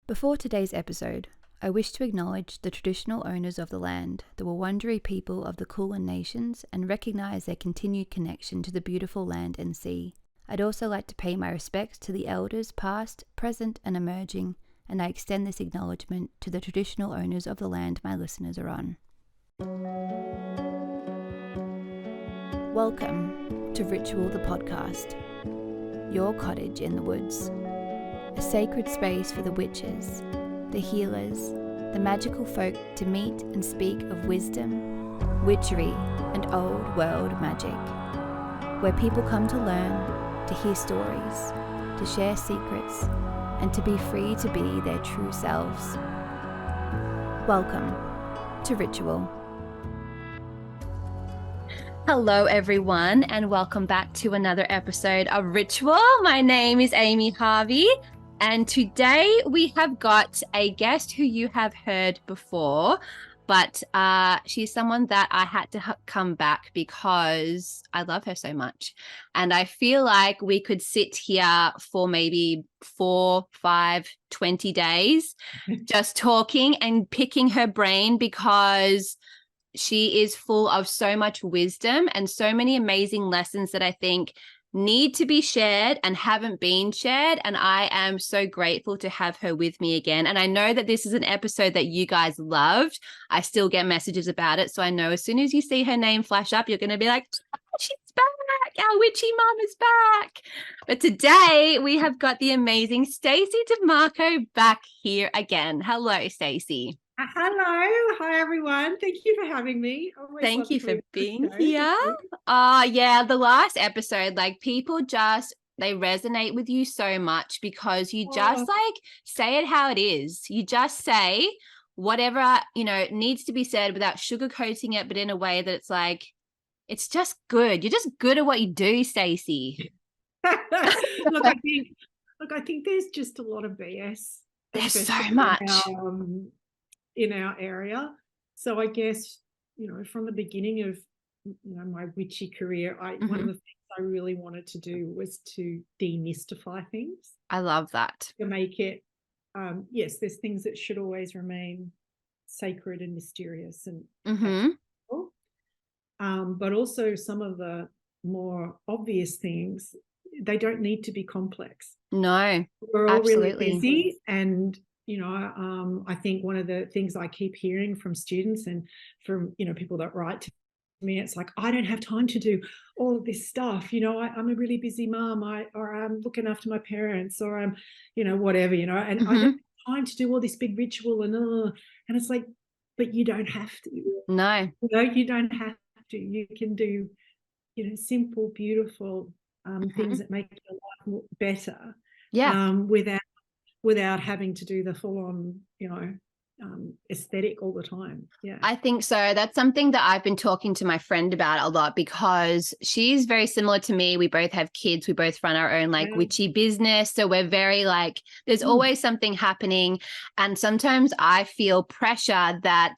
Before today's episode, I wish to acknowledge the traditional owners of the land, the Wurundjeri people of the Kulin Nations, and recognise their continued connection to the beautiful land and sea. I'd also like to pay my respects to the elders past, present and emerging, and I extend this acknowledgement to the traditional owners of the land my listeners are on. Welcome to Ritual the Podcast, your cottage in the woods. A sacred space for the witches, the healers, the magical folk to meet and speak of wisdom, witchery, and old world magic, where people come to learn, to hear stories, to share secrets, and to be free to be their true selves. Welcome to Ritual. Hello everyone, and welcome back to another episode of Ritual. My name is Amy Harvey. And today we have got a guest who you have heard before, but she's someone that I had to come back because I love her so much. And I feel like we could sit here for maybe 4, 5, 20 days just talking and picking her brain because she is full of so much wisdom and so many amazing lessons that I think need to be shared and haven't been shared, and I am so grateful to have her with me again. And I know that this is an episode that you guys loved. I still get messages about it, so I know as soon as you see her name flash up, you're going to be like, oh, she's back, our witchy mom is back. But today we have got the amazing Stacey Demarco back here again. Hello, Stacey. Hello. Hi, everyone. Thank you for having me. Thank you for being here. Yeah, the last episode, like people just, they resonate with you so much because you just like say it how it is. You just say whatever, needs to be said without sugarcoating it, but in a way that it's like, it's just good. You're just good at what you do, Stacey. Look, I think there's just a lot of BS. There's so much. In our area. So I guess, from the beginning of, my witchy career, one of the things I really wanted to do was to demystify things. I love that. To make it, yes, there's things that should always remain sacred and mysterious and but also some of the more obvious things, they don't need to be complex. No, we're all absolutely really busy, and I think one of the things I keep hearing from students and from, people that write to me, it's like, I don't have time to do all of this stuff. I'm a really busy mom, or I'm looking after my parents, or I'm, whatever, and I don't have time to do all this big ritual and it's like, but you don't have to. No. You don't have to. You can do, simple, beautiful things that make your life better. Yeah. Without having to do the full-on, aesthetic all the time. Yeah, I think so. That's something that I've been talking to my friend about a lot because she's very similar to me. We both have kids. We both run our own witchy business. So we're very there's always something happening. And sometimes I feel pressure that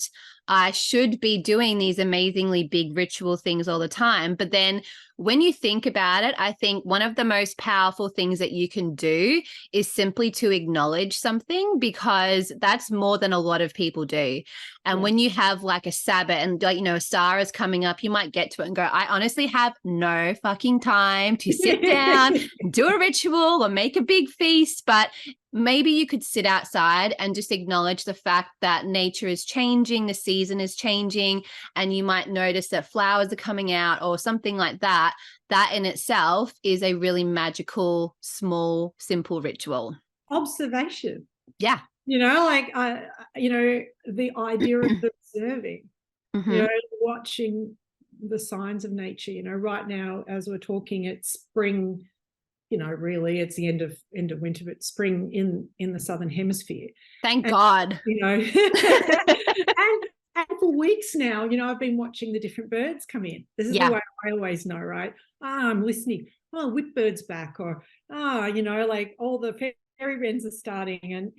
I should be doing these amazingly big ritual things all the time. But then when you think about it, I think one of the most powerful things that you can do is simply to acknowledge something, because that's more than a lot of people do. And when you have a Sabbath and a star is coming up, you might get to it and go, I honestly have no fucking time to sit down and do a ritual or make a big feast. But maybe you could sit outside and just acknowledge the fact that nature is changing, the season is changing, and you might notice that flowers are coming out or something like that. That in itself is a really magical, small, simple ritual. Observation. Yeah. The idea of observing, watching the signs of nature. Right now, as we're talking, it's spring. Really, it's the end of winter, but spring in the southern hemisphere. Thank God. and for weeks now, I've been watching the different birds come in. This is the way I always know, right? I'm listening. Oh, whipbird's back, or all the fairy wrens are starting, and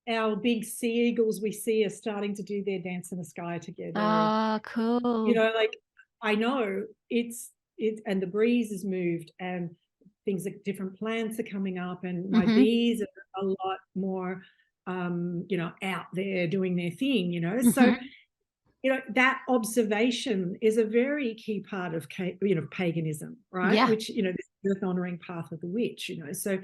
our big sea eagles we see are starting to do their dance in the sky together. Oh, cool. I know and the breeze has moved, and things like different plants are coming up, and my bees are a lot more, out there doing their thing, Mm-hmm. So, that observation is a very key part of, paganism, right? Yeah. Which, this earth honoring path of the witch, So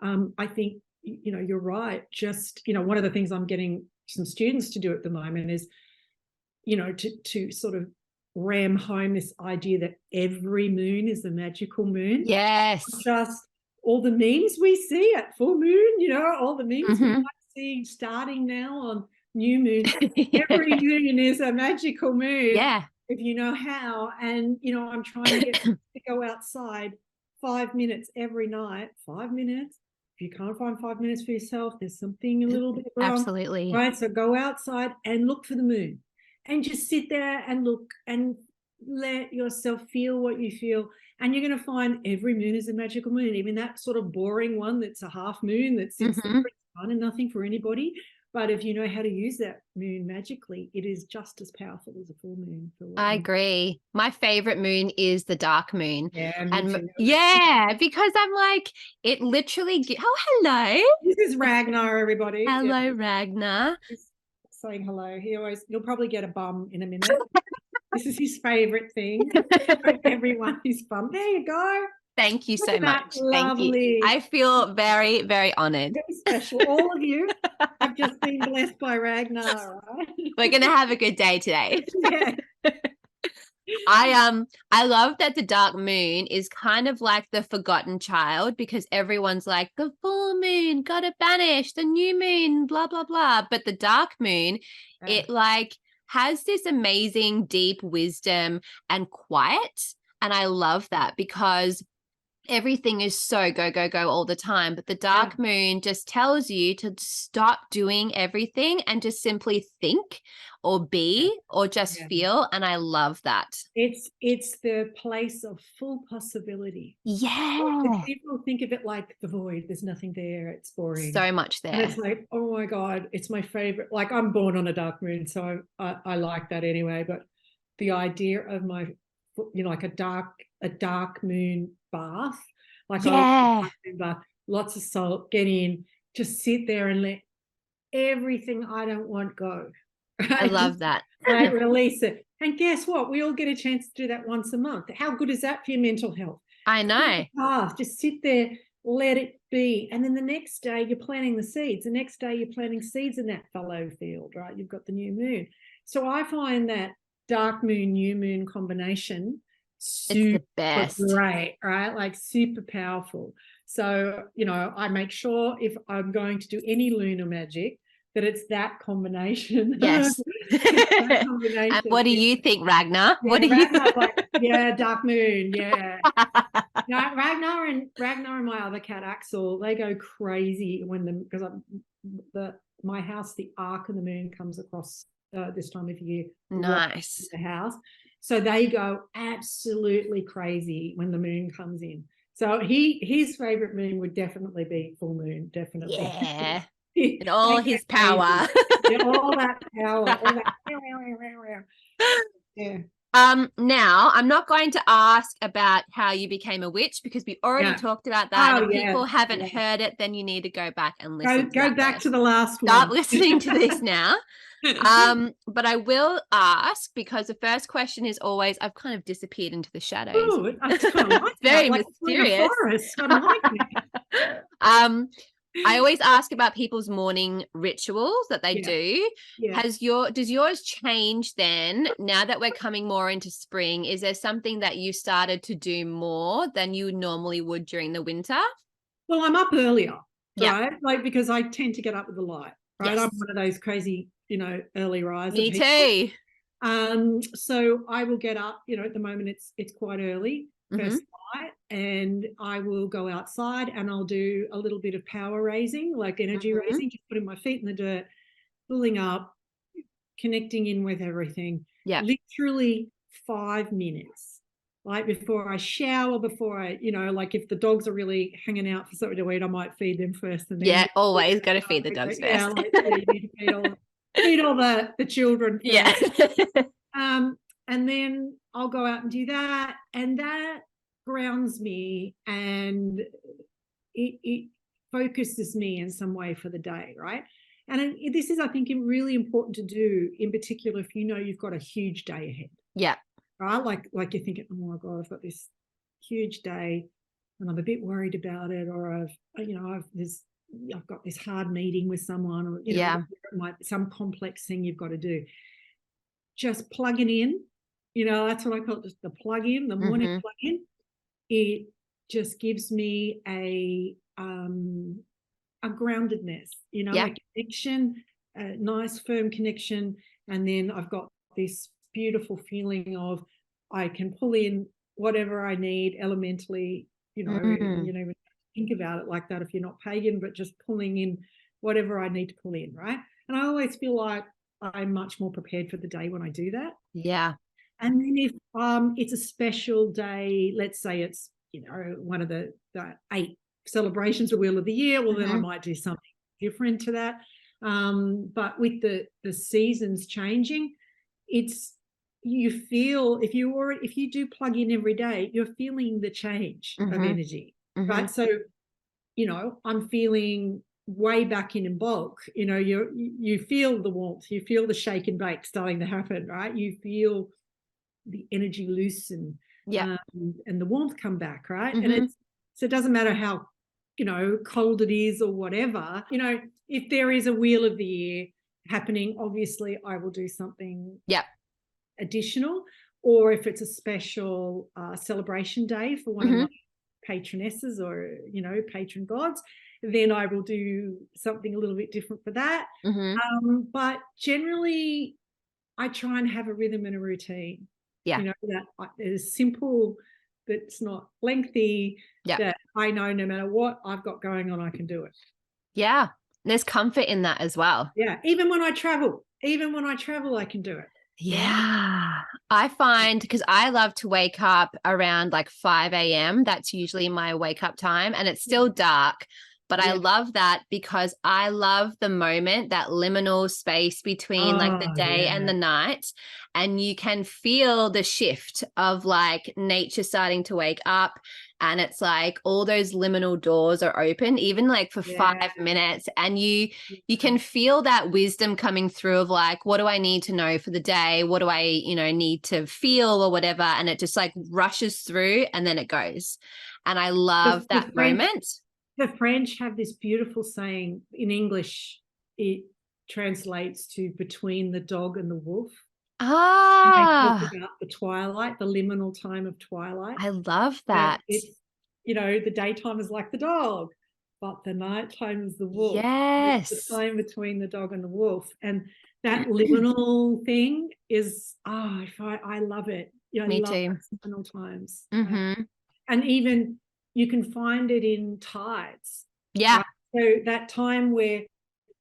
I think, you're right. Just, one of the things I'm getting some students to do at the moment is, to sort of ram home this idea that every moon is a magical moon. Yes. Just all the memes we see at full moon, all the memes we Mm-hmm. might see starting now on new moon. Every moon is a magical moon. Yeah. If you know how. And, I'm trying to get to go outside 5 minutes every night. 5 minutes. If you can't find 5 minutes for yourself, there's something a little bit wrong. Absolutely. Right. So go outside and look for the moon and just sit there and look and let yourself feel what you feel. And you're going to find every moon is a magical moon, even that sort of boring one that's a half moon that sits there, it's kind of nothing for anybody. But if you know how to use that moon magically, it is just as powerful as a full moon. I agree. My favorite moon is the dark moon. Yeah, because I'm like, it literally. Hello. This is Ragnar, everybody. Hello, Ragnar. He's saying hello. You'll probably get a bum in a minute. This is his favorite thing. Everyone his bum. There you go. Thank you so much. Lovely. Thank you. I feel very, very honored. Very special. All of you have just been blessed by Ragnar, right? We're going to have a good day today. Yeah. I love that the dark moon is kind of like the forgotten child, because everyone's like, the full moon got it banished, the new moon, blah, blah, blah. But the dark moon, it like has this amazing deep wisdom and quiet. And I love that, because everything is so go, go, go all the time. But the dark moon just tells you to stop doing everything and just simply think or be or just feel. And I love that. It's the place of full possibility. Yeah. People think of it like the void. There's nothing there. It's boring. So much there. And it's like, oh my God, it's my favorite. Like, I'm born on a dark moon, so I like that anyway. But the idea of my, like a dark moon bath, like bath, lots of salt, get in, just sit there and let everything I don't want go. Right? I love that. Right, release it. And guess what? We all get a chance to do that once a month. How good is that for your mental health? I know. Just sit there, let it be. And then the next day you're planting the seeds. The next day you're planting seeds in that fallow field, right? You've got the new moon. So I find that dark moon, new moon combination super great, right? Like super powerful. So, I make sure if I'm going to do any lunar magic, that it's that combination. Yes. That combination. And what do you think, Ragnar? Yeah, what do you think? Like, dark moon, yeah. Ragnar and my other cat Axel, they go crazy because my house, the arc of the moon comes across this time of year. Nice. The house. So they go absolutely crazy when the moon comes in. So his favorite moon would definitely be full moon, definitely. Yeah. And all his power. Yeah, all that power. Yeah. Now I'm not going to ask about how you became a witch, because we already talked about that. If people haven't heard it, then you need to go back and listen. Go back to the last one. Start listening to this now. But I will ask, because the first question is always, I've kind of disappeared into the shadows. Ooh, I kind of like very that. mysterious. Like I like it. I always ask about people's morning rituals that they do. Yeah. Does yours change then, now that we're coming more into spring? Is there something that you started to do more than you normally would during the winter? Well, I'm up earlier, right? Like, because I tend to get up with the light, right? Yes. I'm one of those crazy, early risers. Me too. So I will get up, at the moment it's quite early, first light, and I will go outside and I'll do a little bit of power raising, like energy raising, just putting my feet in the dirt, pulling up, connecting in with everything. Yeah. Literally 5 minutes. Like before I shower, before I, like if the dogs are really hanging out for something to eat, I might feed them first. And then always got to feed the dogs first. Yeah, you need to feed all the children first. Yeah. And then I'll go out and do that, and that grounds me, and it focuses me in some way for the day, right? And this is, I think, really important to do, in particular if you know you've got a huge day ahead. Yeah. Right? Like you're thinking, oh my God, I've got this huge day and I'm a bit worried about it, or I've got this hard meeting with someone, or some complex thing you've got to do. Just plugging in, that's what I call it, just the plug in, the morning plug in. It just gives me a groundedness, a connection, a nice firm connection, and then I've got this beautiful feeling of I can pull in whatever I need elementally, even think about it like that if you're not pagan, but just pulling in whatever I need to pull in, right? And I always feel like I'm much more prepared for the day when I do that. Yeah. And then if it's a special day, let's say it's one of the 8 celebrations of Wheel of the Year, well then I might do something different to that. But with the seasons changing, you feel, if you do plug in every day, you're feeling the change of energy, right? So I'm feeling way back in bulk. You feel the warmth, you feel the shake and bake starting to happen, right? You feel the energy loosen, and the warmth come back, right? And so it doesn't matter how cold it is or whatever. If there is a Wheel of the Year happening, obviously I will do something additional, or if it's a special celebration day for one of my patronesses or patron gods, then I will do something a little bit different for that. But generally I try and have a rhythm and a routine, that is simple, that's not lengthy, that I know no matter what I've got going on, I can do it. Yeah. There's comfort in that as well. Yeah. Even when I travel, I can do it. Yeah. I find, because I love to wake up around like 5 a.m. That's usually my wake up time, and it's still dark. But I love that because I love the moment, that liminal space between like the day and the night. And you can feel the shift of like nature starting to wake up. And it's like all those liminal doors are open, even like for 5 minutes. And you can feel that wisdom coming through of like, what do I need to know for the day? What do I, need to feel or whatever? And it just like rushes through and then it goes. And I love that moment. The French have this beautiful saying. In English, it translates to between the dog and the wolf. They talk about the twilight, the liminal time of twilight. I love that. It's, the daytime is like the dog, but the nighttime is the wolf. Yes. It's the time between the dog and the wolf. And that liminal thing is, I love it. Me love too. Liminal times. And even you can find it in tides. Yeah. Right? So that time where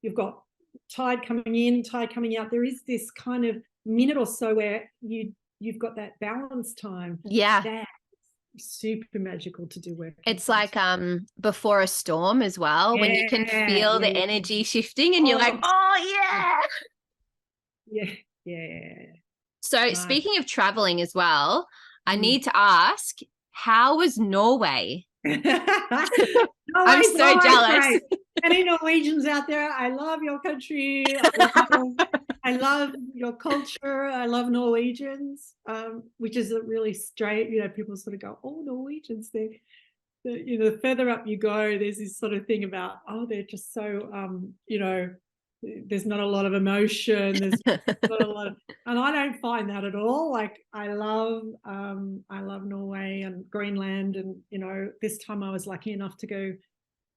you've got tide coming in, tide coming out, there is this kind of minute or so where you've got that balance time. Yeah. That's super magical to do work. It's like before a storm as well, when you can feel the energy shifting and you're like, yeah. So speaking of traveling as well, I need to ask, how was Norway? I'm so jealous. Great. Any Norwegians out there, I love your country. I love your culture. I love Norwegians, which is a really straight, people sort of go, oh, Norwegians, the further up you go, there's this sort of thing about, they're just so, there's not a lot of emotion. There's not a lot of, and I don't find that at all. Like I love Norway and Greenland, and this time I was lucky enough to go,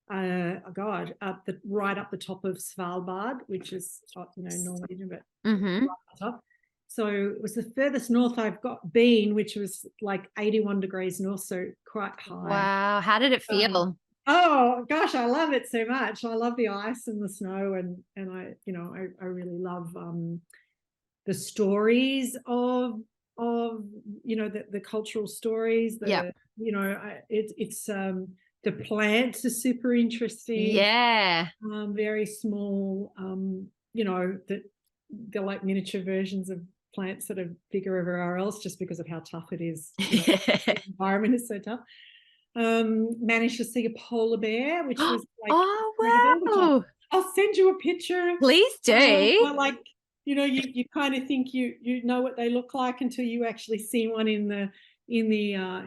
right up the top of Svalbard, which is Norwegian, but right up the top. So it was the furthest north I've been, which was like 81 degrees north, so quite high. Wow, how did it feel? Oh gosh, I love it so much. I love the ice and the snow, and I really love the stories of the cultural stories. It's the plants are super interesting. Yeah. Very small. That they're like miniature versions of plants that are bigger everywhere else, just because of how tough it is. The environment is so tough. managed to see a polar bear, which was like incredible. Oh, Which wow. I'll send you a picture. Please do. But like, you kind of think you know what they look like until you actually see one in the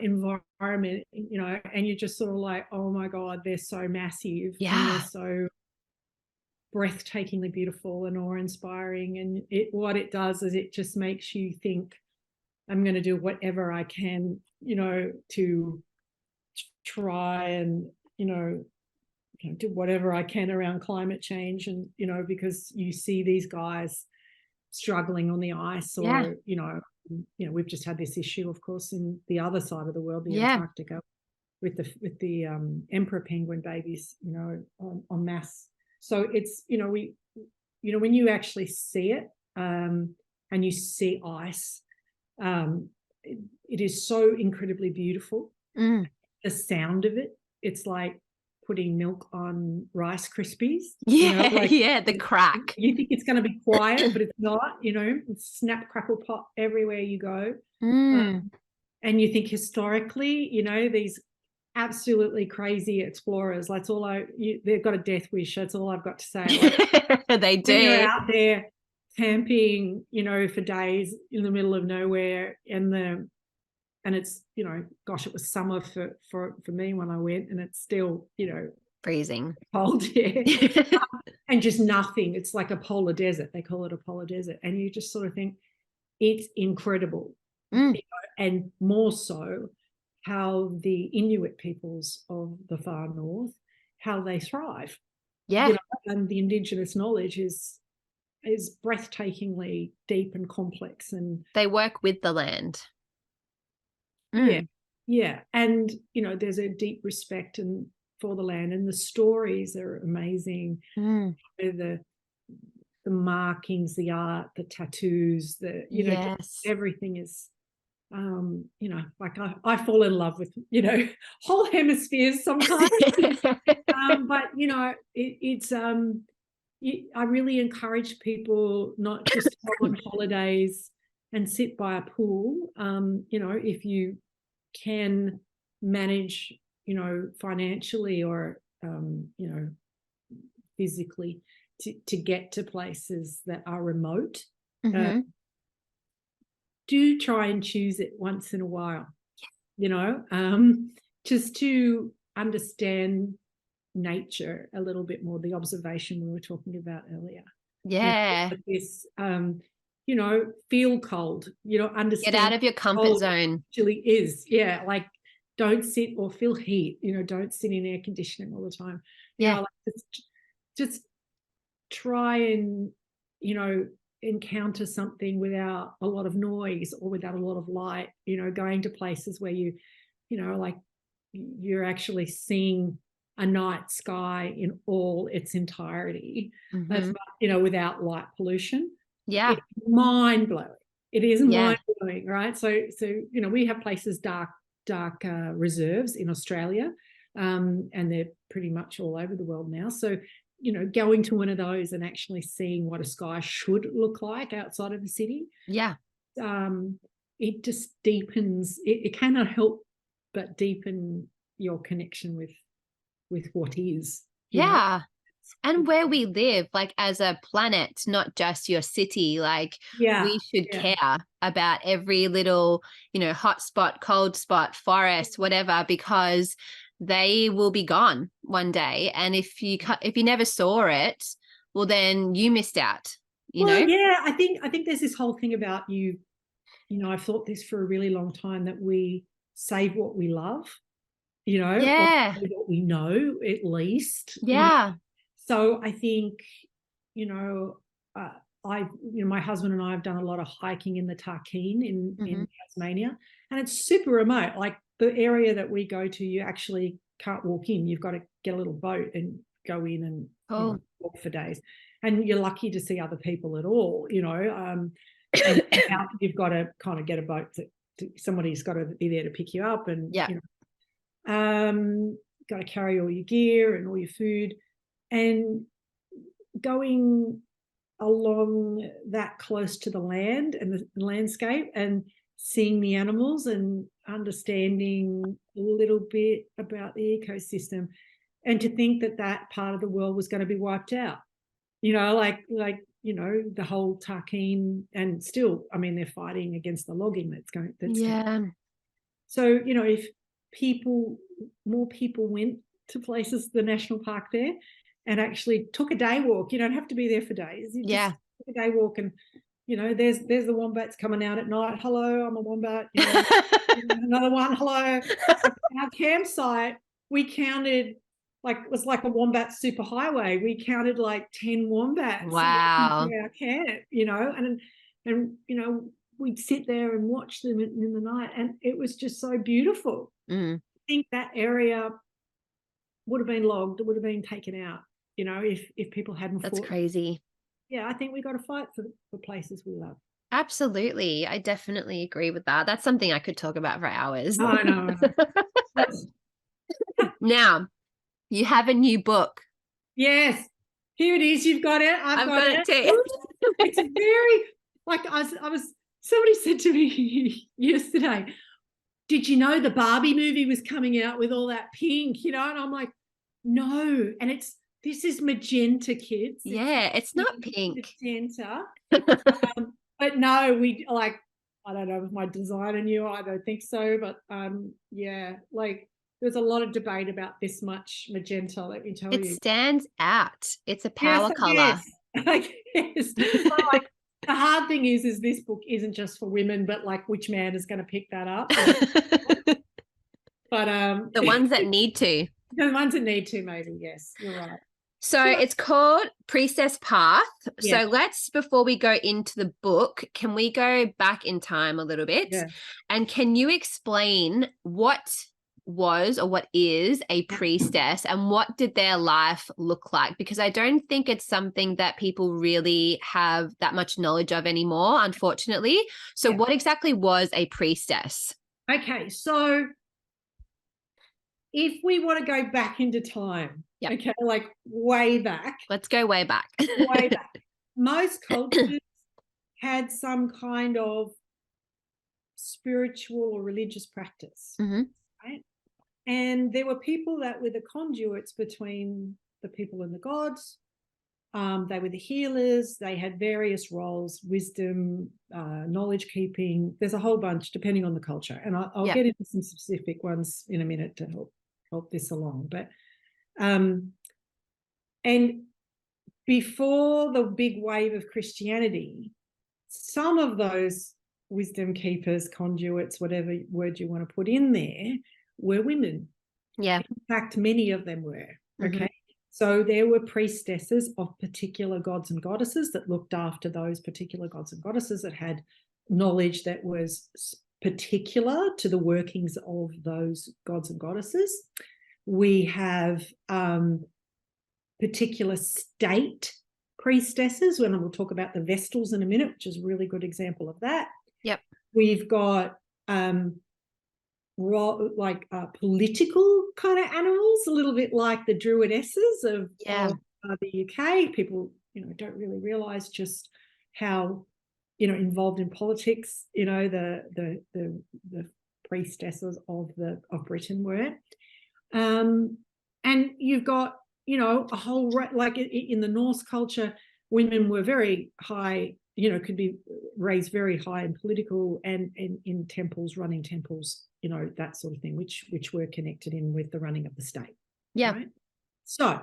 environment, and you're just sort of like, oh my God, they're so massive and they're Yeah. so breathtakingly beautiful and awe-inspiring. And what it does is it just makes you think, I'm going to do whatever I can, to try and, do whatever I can around climate change. And, because you see these guys struggling on the ice, or, we've just had this issue, of course, in the other side of the world, the Antarctica, with the emperor penguin babies, en masse. So it's, when you actually see it, and you see ice, it is so incredibly beautiful. The sound of it, it's like putting milk on Rice Krispies. The crack. You think it's going to be quiet, but it's not. Snap, crackle, pop everywhere you go. And you think historically, these absolutely crazy explorers, that's all they've got a death wish. That's all I've got to say. They do. When you're out there camping, for days in the middle of nowhere, and it's, gosh, it was summer for me when I went, and it's still, freezing cold, and just nothing. It's like a polar desert. They call it a polar desert. And you just sort of think, it's incredible. And more so how the Inuit peoples of the far north, how they thrive. And the Indigenous knowledge is breathtakingly deep and complex, and they work with the land. Yeah. And, there's a deep respect for the land, and the stories are amazing. The markings, the art, the tattoos, everything is, like I fall in love with, whole hemispheres sometimes. But, it's, I really encourage people not just to go on holidays and sit by a pool. If you can manage, financially or, physically to get to places that are remote, do try and choose it once in a while, just to understand nature a little bit more, the observation we were talking about earlier. This, feel cold, understand. Get out of your comfort zone. Actually is, like, don't sit or feel heat, don't sit in air conditioning all the time. Just try and, encounter something without a lot of noise or without a lot of light, going to places where you, like, you're actually seeing a night sky in all its entirety. That's, without light pollution. It's mind-blowing. It is mind-blowing, right? So we have places, dark reserves in Australia, and they're pretty much all over the world now. So, going to one of those and actually seeing what a sky should look like outside of the city, it just deepens. It cannot help but deepen your connection with what is. And where we live, like, as a planet, not just your city, like, we should care about every little, hot spot, cold spot, forest, whatever, because they will be gone one day. And if you never saw it, well, then you missed out, I think there's this whole thing about I've thought this for a really long time, that we save what we love, what we know, at least. So I think, my husband and I have done a lot of hiking in the Tarkine in Tasmania, and it's super remote. Like, the area that we go to, you actually can't walk in. You've got to get a little boat and go in and walk for days. And you're lucky to see other people at all, and you've got to kind of get a boat somebody's got to be there to pick you up, and got to carry all your gear and all your food. And going along that close to the land and the landscape, and seeing the animals and understanding a little bit about the ecosystem, and to think that that part of the world was going to be wiped out, like the whole Tarkine, and still, I mean, they're fighting against the logging that's going. So, if more people went to places, the national park there, and actually took a day walk, you don't have to be there for days. You just took a day walk, and there's the wombats coming out at night. Hello, I'm a wombat. Another one. Hello. Our campsite, we counted, it was like a wombat superhighway. We counted like 10 wombats. Wow. Our camp, and we'd sit there and watch them in the night, and it was just so beautiful. I think that area would have been logged, it would have been taken out, if people hadn't fought. That's crazy. Yeah, I think we got to fight for places we love. Absolutely. I definitely agree with that. That's something I could talk about for hours. I know. Now, you have a new book. Yes. Here it is. You've got it. I've got it too. It's very, somebody said to me yesterday, did you know the Barbie movie was coming out with all that pink, and I'm like, no. And this is magenta, kids. It's not pink. Magenta. But no, I don't know if my designer knew, I don't think so, but there's a lot of debate about this much magenta, let me tell you. It stands out. It's a power color. Yes. So, the hard thing is this book isn't just for women, but which man is going to pick that up? But the ones that need to. The ones that need to, maybe, yes, you're right. So it's called Priestess Path. Yeah. So before we go into the book, can we go back in time a little bit? Yeah. And can you explain what was or what is a priestess and what did their life look like? Because I don't think it's something that people really have that much knowledge of anymore, unfortunately. So what exactly was a priestess? Okay, so if we want to go back into time, okay, way back. Let's go way back. Way back. Most cultures had some kind of spiritual or religious practice, right? And there were people that were the conduits between the people and the gods. They were the healers. They had various roles, wisdom, knowledge keeping. There's a whole bunch depending on the culture. And I'll get into some specific ones in a minute to help this along. But and before the big wave of Christianity, some of those wisdom keepers, conduits, whatever word you want to put in there, were women. Yeah. In fact, many of them were. Okay. So there were priestesses of particular gods and goddesses that looked after those particular gods and goddesses, that had knowledge that was particular to the workings of those gods and goddesses. We have particular state priestesses, and we'll talk about the Vestals in a minute, which is a really good example of that. Yep. We've got political kind of animals, a little bit like the druidesses of the UK. People, don't really realise just how, involved in politics, the priestesses of Britain were. And you've got, a whole, in the Norse culture, women were very high, could be raised very high in political and in temples, running temples, that sort of thing, which were connected in with the running of the state. Yeah. Right? So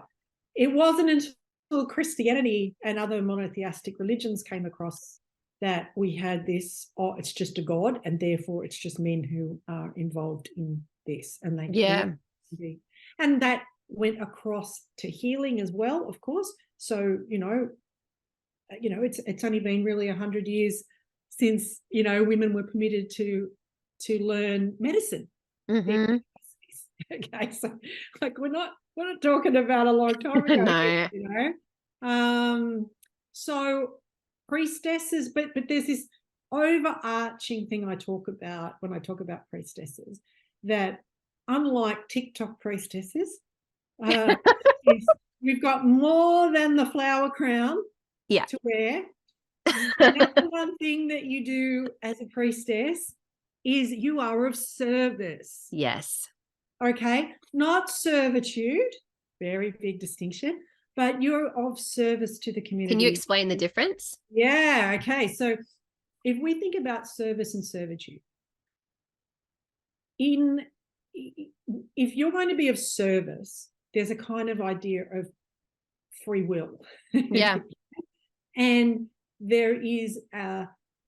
it wasn't until Christianity and other monotheistic religions came across that we had this, it's just a god, and therefore it's just men who are involved in this. And and that went across to healing as well, of course. So, it's only been really 100 years since, women were permitted to learn medicine. Okay, so we're not talking about a long time ago. No. So priestesses, but there's this overarching thing I talk about when I talk about priestesses, that unlike TikTok priestesses, we've got more than the flower crown to wear. And that's the one thing that you do as a priestess, is you are of service. Yes. Okay, not servitude, very big distinction, but you're of service to the community. Can you explain the difference? Yeah, okay. So if we think about service and servitude, if you're going to be of service, there's a kind of idea of free will. Yeah. And there is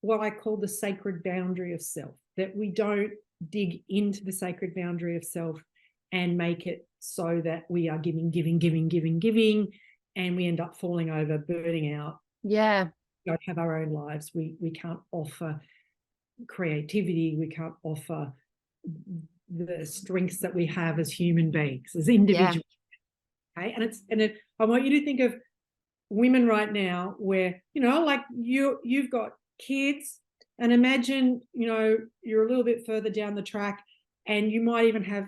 what I call the sacred boundary of self, that we don't dig into the sacred boundary of self and make it so that we are giving, and we end up falling over, burning out. Yeah. We don't have our own lives. We can't offer creativity. We can't offer the strengths that we have as human beings, as individuals. Yeah. Okay, and I want you to think of women right now where, like you've got kids, and imagine, you're a little bit further down the track and you might even have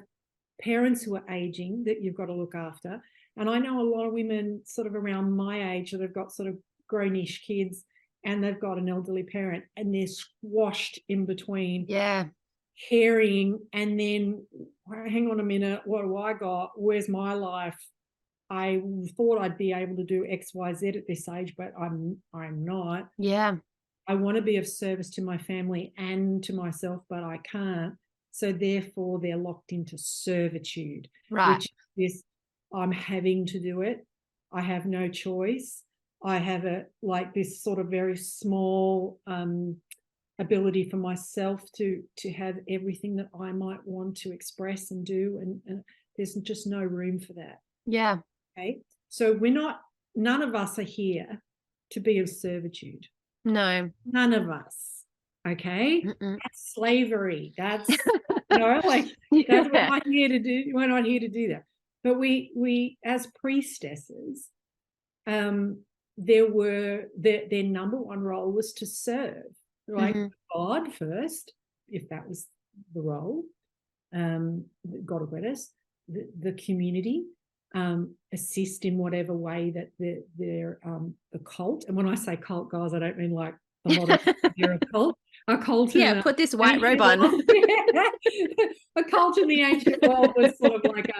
parents who are aging that you've got to look after. And I know a lot of women sort of around my age that have got sort of grown-ish kids and they've got an elderly parent and they're squashed in between. Yeah. Caring, and then hang on a minute, what do I got? Where's my life? I thought I'd be able to do X, Y, Z at this age, but I'm not. Yeah. I want to be of service to my family and to myself, but I can't. So therefore, they're locked into servitude, right? Which is I'm having to do it. I have no choice. I have this sort of very small ability for myself to have everything that I might want to express and do, and there's just no room for that. Yeah. Okay, so none of us are here to be of servitude. No, none of us. Okay. Mm-mm. That's slavery. That's that's we're not here to do. We're not here to do that. But we as priestesses, their number one role was to serve, right? Mm-hmm. God first, if that was the role, God or goddess, the community, assist in whatever way that the cult. And when I say cult, guys, I don't mean like the modern idea of cult. A cult. Yeah, put this white robe on. A cult in the ancient world was sort of like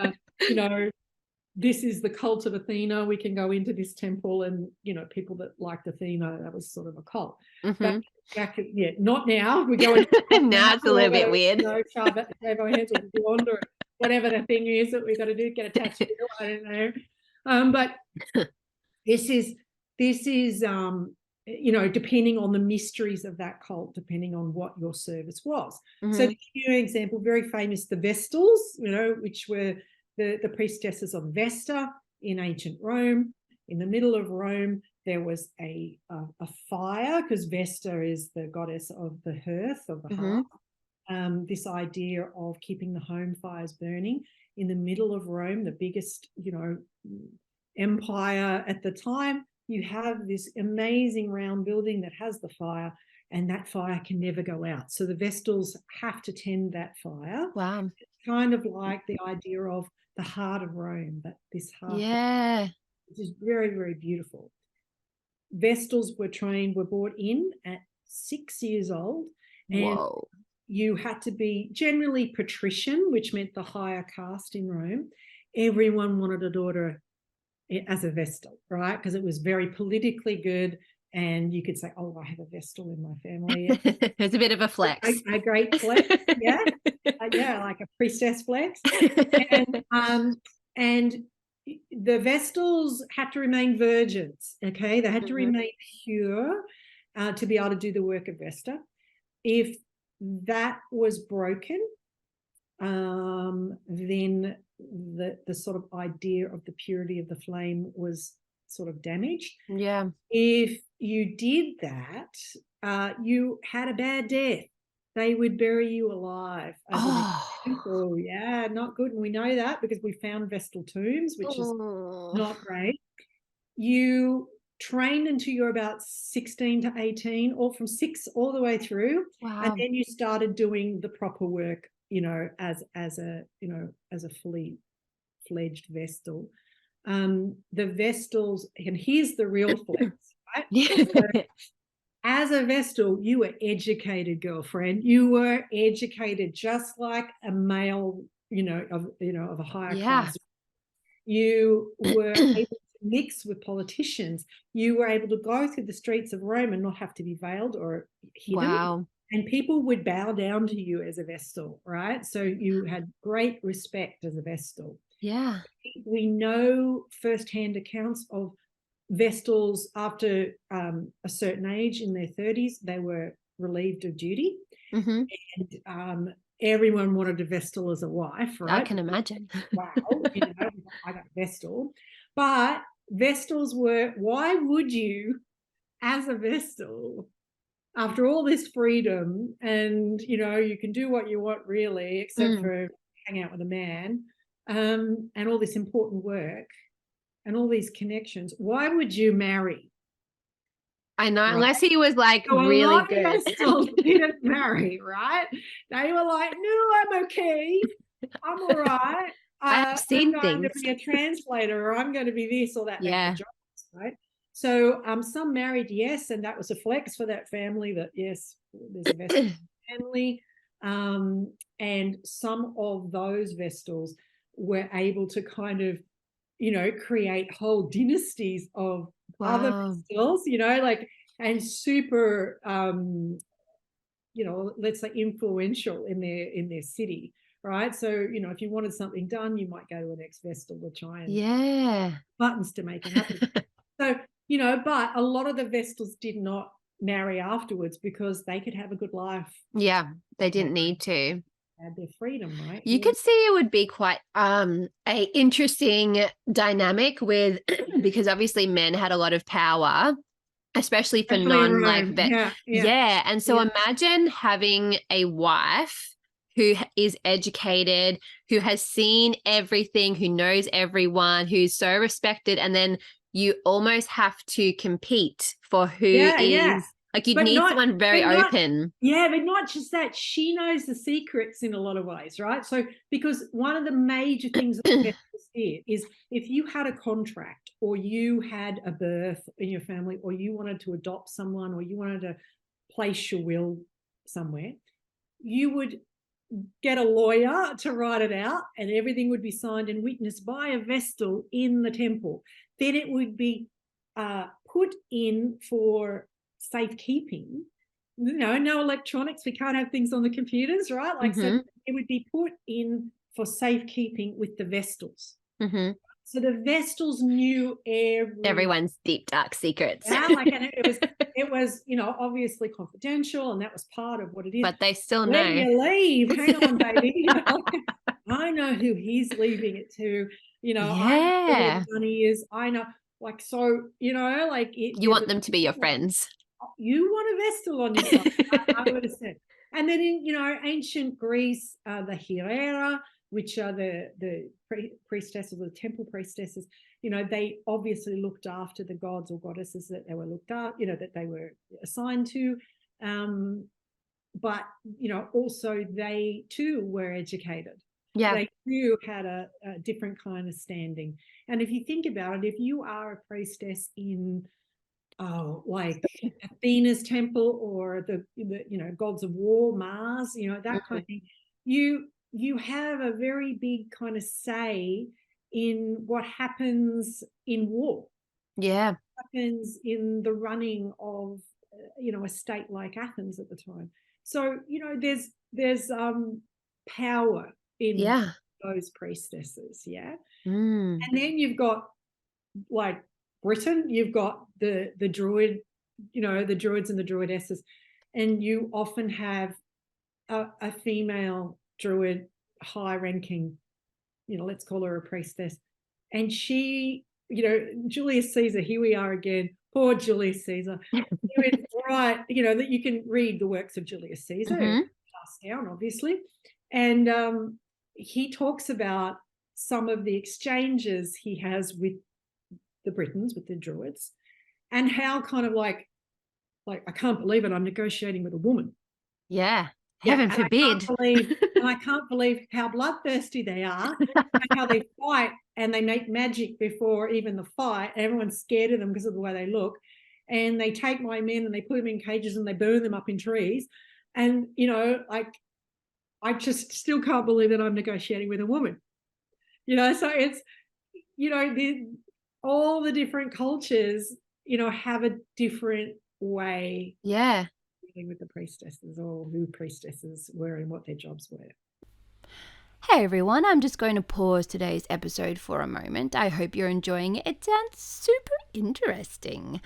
this is the cult of Athena. We can go into this temple, and people that liked Athena, that was sort of a cult. Mm-hmm. But not now. We go now it's a little bit weird. Shave our heads or blonde or whatever the thing is that we got to do, get a tattoo. I don't know. But this is depending on the mysteries of that cult, depending on what your service was. Mm-hmm. So the clear example, very famous, the Vestals, which were the priestesses of Vesta in ancient Rome. In the middle of Rome, there was a fire, because Vesta is the goddess of the hearth, of the hearth. This idea of keeping the home fires burning. In the middle of Rome, the biggest, empire at the time, you have this amazing round building that has the fire, and that fire can never go out. So the Vestals have to tend that fire. Wow. It's kind of like the idea of the heart of Rome, but this heart. Yeah. Which is very, very beautiful. Vestals were brought in at 6 years old. And whoa. You had to be generally patrician, which meant the higher caste in Rome. Everyone wanted a daughter as a Vestal, right? Because it was very politically good, and you could say, "Oh, I have a Vestal in my family." It's a bit of a flex, a great flex, yeah, like a priestess flex. And the Vestals had to remain virgins. Okay, they had to remain pure to be able to do the work of Vesta. If that was broken, then the sort of idea of the purity of the flame was sort of damaged. Yeah. If you did that, you had a bad death. They would bury you alive. Oh, yeah, not good. And we know that because we found Vestal tombs, which is not great. You trained until you're about 16 to 18, or from 6 all the way through. Wow. And then you started doing the proper work, as a fully fledged Vestal. The Vestals, and here's the real flex, right? as a Vestal, you were educated, girlfriend. You were educated just like a male, of a higher class. You were able to mix with politicians. You were able to go through the streets of Rome and not have to be veiled or hidden. Wow. And people would bow down to you as a Vestal, right? So you had great respect as a Vestal. Yeah. We know firsthand accounts of Vestals after a certain age in their 30s, they were relieved of duty. Mm-hmm. And everyone wanted a Vestal as a wife, right? I can imagine. Wow, I got a Vestal. But Vestals were, why would you, as a Vestal, after all this freedom and, you can do what you want really, except for hang out with a man, and all this important work and all these connections, why would you marry? I know, Right? unless he was like So really good. Vestals didn't marry, right? They were like, no, I'm okay. I'm all right. I've seen I'm going things. to be a translator, or I'm going to be this or that. Yeah. Jobs, right? So some married, yes, and that was a flex for that family that, yes, there's a Vestal family. And some of those Vestals were able to kind of, create whole dynasties of other Vestals, and super, let's say influential in their city, right? So, if you wanted something done, you might go to an ex-Vestal to try and buttons to make it happen. So, but a lot of the Vestals did not marry afterwards because they could have a good life. Yeah, they didn't need to. Had their freedom, right? You could see it would be quite a interesting dynamic with because obviously men had a lot of power, especially for and so imagine having a wife who is educated, who has seen everything, who knows everyone, who's so respected, and then you almost have to compete for who is like you'd need someone very open. But not just that. She knows the secrets in a lot of ways, right? So because one of the major things that Vestals did is if you had a contract or you had a birth in your family or you wanted to adopt someone or you wanted to place your will somewhere, you would get a lawyer to write it out and everything would be signed and witnessed by a Vestal in the temple. Then it would be put in for safekeeping. No electronics. We can't have things on the computers, right? Like so it would be put in for safekeeping with the Vestals. So the Vestals knew everyone's deep dark secrets. Yeah, and it was obviously confidential, and that was part of what it is. But they still know. When you leave, hang on, baby. I know who he's leaving it to. I know where the money is. I know, you want them to be your friends. You want a Vestal on your side, I would have said. And then in ancient Greece, the Heraira, which are the priestesses, the temple priestesses, they obviously looked after the gods or goddesses that they were looked after, that they were assigned to. But also they too were educated. Yeah, they too had a different kind of standing. And if you think about it, if you are a priestess in like Athena's temple or the gods of war, Mars, that kind of thing, you have a very big kind of say in what happens in war. Yeah, what happens in the running of a state like Athens at the time. So there's power in those priestesses, and then you've got like Britain, you've got the druid, the druids and the druidesses, and you often have a female druid, high ranking, let's call her a priestess, and she, Julius Caesar, here we are again, poor Julius Caesar. Right, that you can read the works of Julius Caesar, passed down obviously, and he talks about some of the exchanges he has with the Britons, with the Druids, and how kind of like I can't believe it, I'm negotiating with a woman. Yeah, heaven forbid. I can't believe how bloodthirsty they are and how they fight and they make magic before even the fight. Everyone's scared of them because of the way they look. and they take my men and they put them in cages and they burn them up in trees. And, you know, like, I just still can't believe that I'm negotiating with a woman, you know. So it's, you know, all the different cultures, you know, have a different way Yeah. dealing with the priestesses, or who priestesses were and what their jobs were. Hey everyone, I'm just going to pause today's episode for a moment. I hope you're enjoying it. It sounds super interesting.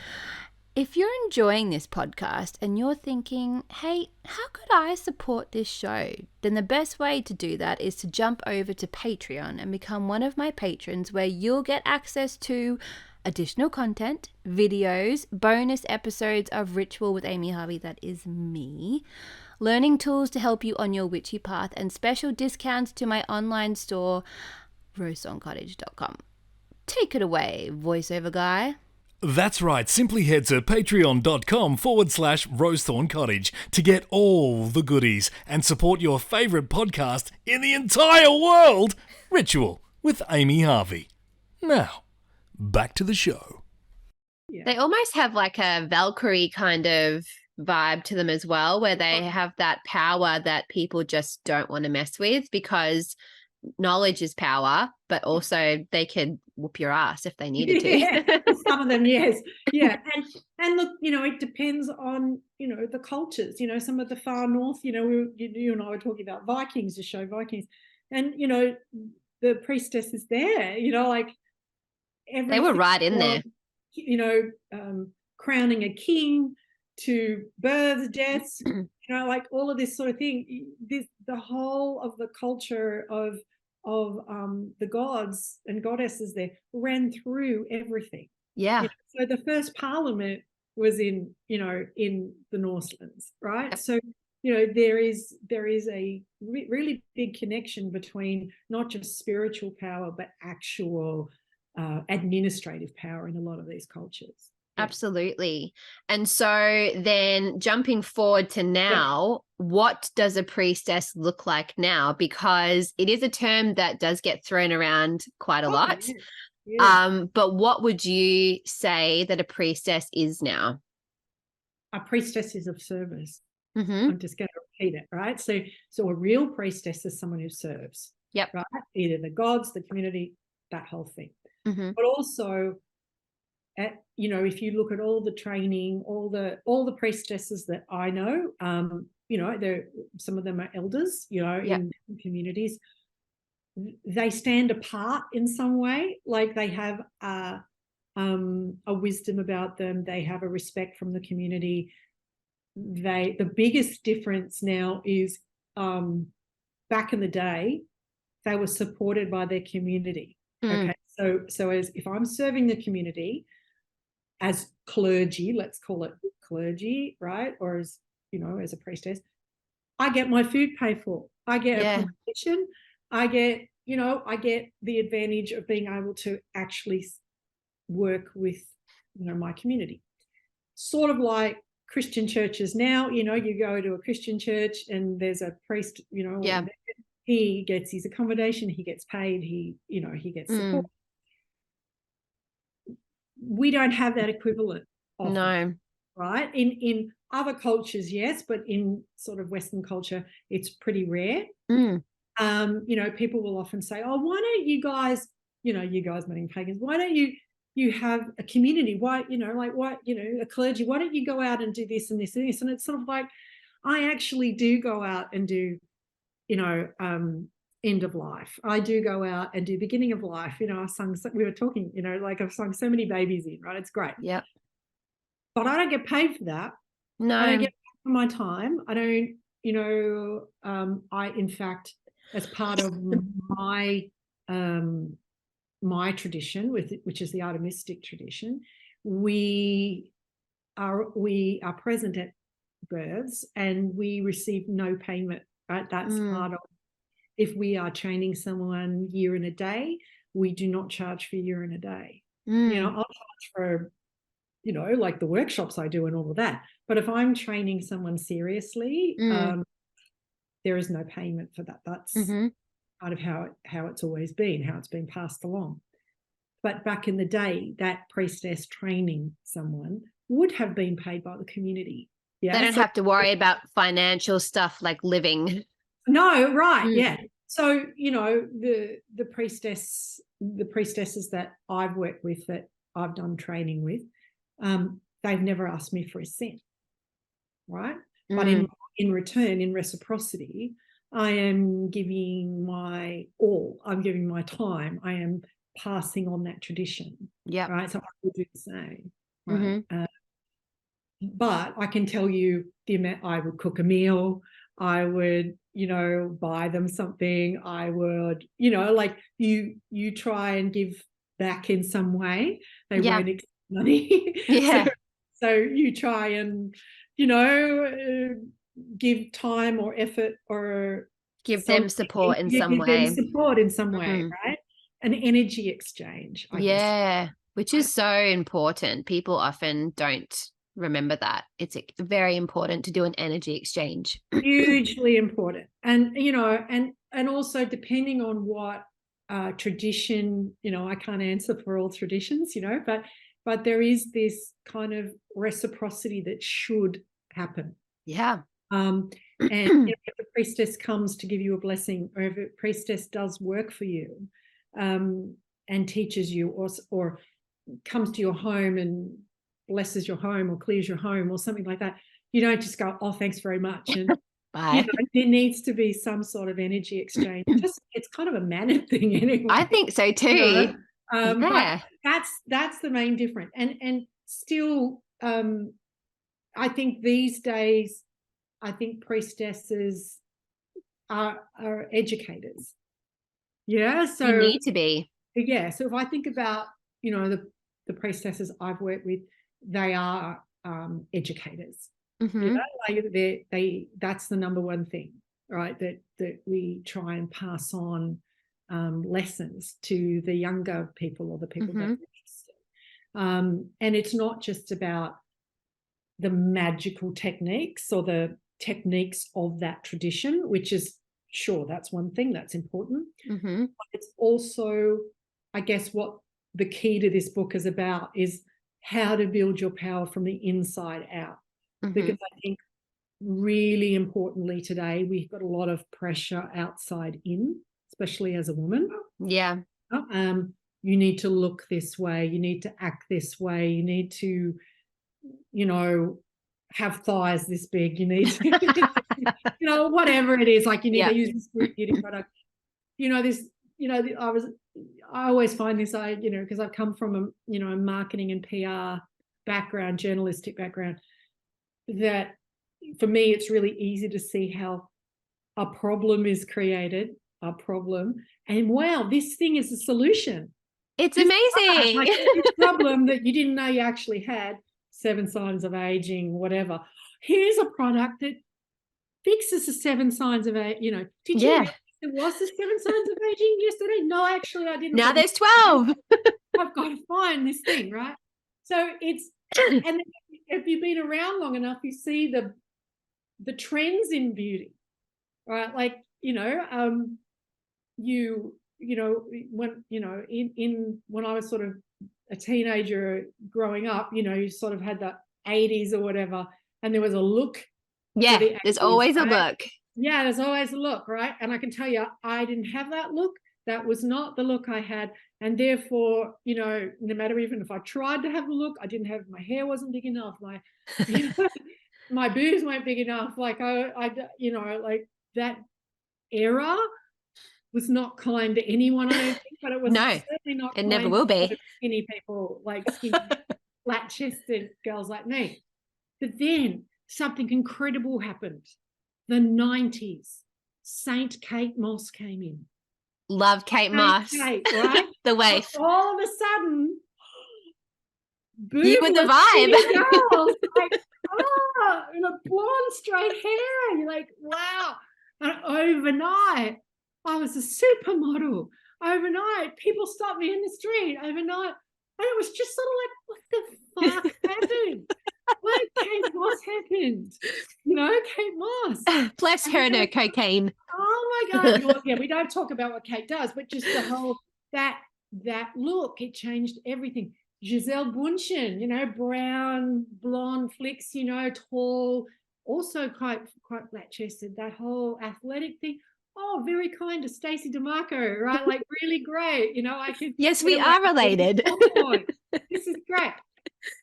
If you're enjoying this podcast and you're thinking, hey, how could I support this show? Then the best way to do that is to jump over to Patreon and become one of my patrons, where you'll get access to additional content, videos, bonus episodes of Ritual with Amy Harvey, that is me, learning tools to help you on your witchy path, and special discounts to my online store, rosethorncottage.com. Take it away, voiceover guy. That's right, simply head to patreon.com/Rosethorn Cottage to get all the goodies and support your favourite podcast in the entire world, Ritual with Amy Harvey. Now, back to the show. They almost have like a Valkyrie kind of vibe to them as well, where they have that power that people just don't want to mess with, because knowledge is power, but also they could whoop your ass if they needed to. Yeah, some of them, yes. Yeah. And look, you know, it depends on, you know, the cultures. You know, some of the far north, you know, you and I were talking about Vikings, the show Vikings, and, you know, the priestess is there, you know, like They were right in there. You know, crowning a king, to births, deaths, you know, like all of this sort of thing. The whole of the culture of the gods and goddesses there ran through everything. Yeah. You know, so the first parliament was in, you know, in the Northlands, right? Yep. So, you know, there is a really big connection between not just spiritual power, but actual administrative power in a lot of these cultures. Yeah. Absolutely. And so then jumping forward to now, what does a priestess look like now? Because it is a term that does get thrown around quite a lot. Yeah. Yeah. But what would you say that a priestess is now? A priestess is of service. Mm-hmm. I'm just going to repeat it, right? So a real priestess is someone who serves. Yep. Right? Either the gods, the community, that whole thing. Mm-hmm. But also, you know, if you look at all the training, all the priestesses that I know, you know, some of them are elders, you know, Yep. in communities. They stand apart in some way, like they have a wisdom about them. They have a respect from the community. The biggest difference now is, back in the day, they were supported by their community. Okay, so as if I'm serving the community as clergy, let's call it clergy, right? Or as, you know, as a priestess, I get my food paid for. I get accommodation. I get, you know, I get the advantage of being able to actually work with, you know, my community. Sort of like Christian churches now, you know, you go to a Christian church and there's a priest, you know, he gets his accommodation, he gets paid, he gets support. We don't have that equivalent often, No. right? In other cultures, yes, but in sort of Western culture, it's pretty rare. You know, people will often say, oh, why don't you guys, you know, you guys meaning pagans, why don't you have a community? Why, you know, like, what, you know, a clergy, why don't you go out and do this and this and this? And it's sort of like, I actually do go out and do, you know, end of life. I do go out and do beginning of life. You know, we were talking, you know, like I've sung so many babies in, right? It's great. Yep. But I don't get paid for that. No. I don't get paid for my time. I don't, you know, I, in fact, as part of my my tradition, which is the Artemistic tradition, we are present at births and we receive no payment, right? That's part of, if we are training someone year and a day, we do not charge for year and a day. You know, I'll charge for, you know, like the workshops I do and all of that. But if I'm training someone seriously, there is no payment for that. That's part of how it's always been, how it's been passed along. But back in the day, that priestess training someone would have been paid by the community. Yeah. They don't have to worry about financial stuff like living. No, right. Yeah. So, the priestesses that I've worked with, that I've done training with, they've never asked me for a cent. Right. But in return, in reciprocity, I am giving my all. I'm giving my time. I am passing on that tradition. Yeah. Right. So I will do the same. Right. But I can tell you the amount I would cook a meal. I would, buy them something. I would, like you try and give back in some way. They won't accept money. Yeah. So you try and, give time or effort or give them support in some way. Right? An energy exchange, I guess. Which is so important. People often don't remember that. It's very important to do an energy exchange. Hugely important. And, and also depending on what tradition, I can't answer for all traditions, but there is this kind of reciprocity that should happen. Yeah. And if a priestess comes to give you a blessing, or if a priestess does work for you and teaches you, or comes to your home and blesses your home or clears your home or something like that, you don't just go, oh, thanks very much. And bye. There needs to be some sort of energy exchange. It's kind of a manner thing anyway. I think so too. But that's the main difference. And still, I think these days, priestesses are educators. Yeah. So you need to be. Yeah. So if I think about, the priestesses I've worked with, they are educators. That's the number one thing, right? That we try and pass on lessons to the younger people or the people that are interested. And it's not just about the magical techniques or the techniques of that tradition, which is, sure, that's one thing that's important. But it's also, I guess, what the key to this book is about is how to build your power from the inside out. Because I think really importantly today, we've got a lot of pressure outside in, especially as a woman. Yeah. You need to look this way. You need to act this way. You need to, have thighs this big. You need to, whatever it is, like you need to use this beauty product. I always find this, because I've come from a marketing and PR background, journalistic background, that for me, it's really easy to see how a problem is created, and wow, this thing is a solution. It's amazing. Like this problem that you didn't know you actually had, 7 signs of aging, whatever. Here's a product that fixes the 7 signs of aging. Did you realize there was the 7 signs of aging yesterday? No, actually, I didn't. Now there's 12. I've got to find this thing, right? So it's, and if you've been around long enough, you see the trends in beauty, right? Like, when I was sort of a teenager growing up, you sort of had the 80s or whatever, and there was a look. Yeah, there's always a look. Yeah, there's always a look, right? And I can tell you, I didn't have that look. That was not the look I had. And therefore, no matter even if I tried to have a look, I didn't have, my hair wasn't big enough. My boobs weren't big enough. Like like that era was not kind to anyone, I don't think, but it was certainly not it kind never will be. to skinny people, like skinny, flat-chested girls like me. But then something incredible happened. The 90s, Saint Kate Moss came in. Love Kate Moss. Kate, right? The waif. So all of a sudden, you with the vibe. Girls, like, and a blonde straight hair. You're like, wow. And overnight, I was a supermodel. Overnight, people stopped me in the street. Overnight, and it was just sort of like, what the fuck happened? What Kate Moss happened? Kate Moss. Bless her and her cocaine. Oh my God. Well, yeah, we don't talk about what Kate does, but just the whole, that that look. It changed everything. Giselle Bundchen, you know, brown, blonde flicks, you know, tall, also quite flat-chested, that whole athletic thing. Oh, very kind to Stacey Demarco, right? Like really great. You know, I could. Yes, we are related. This is great.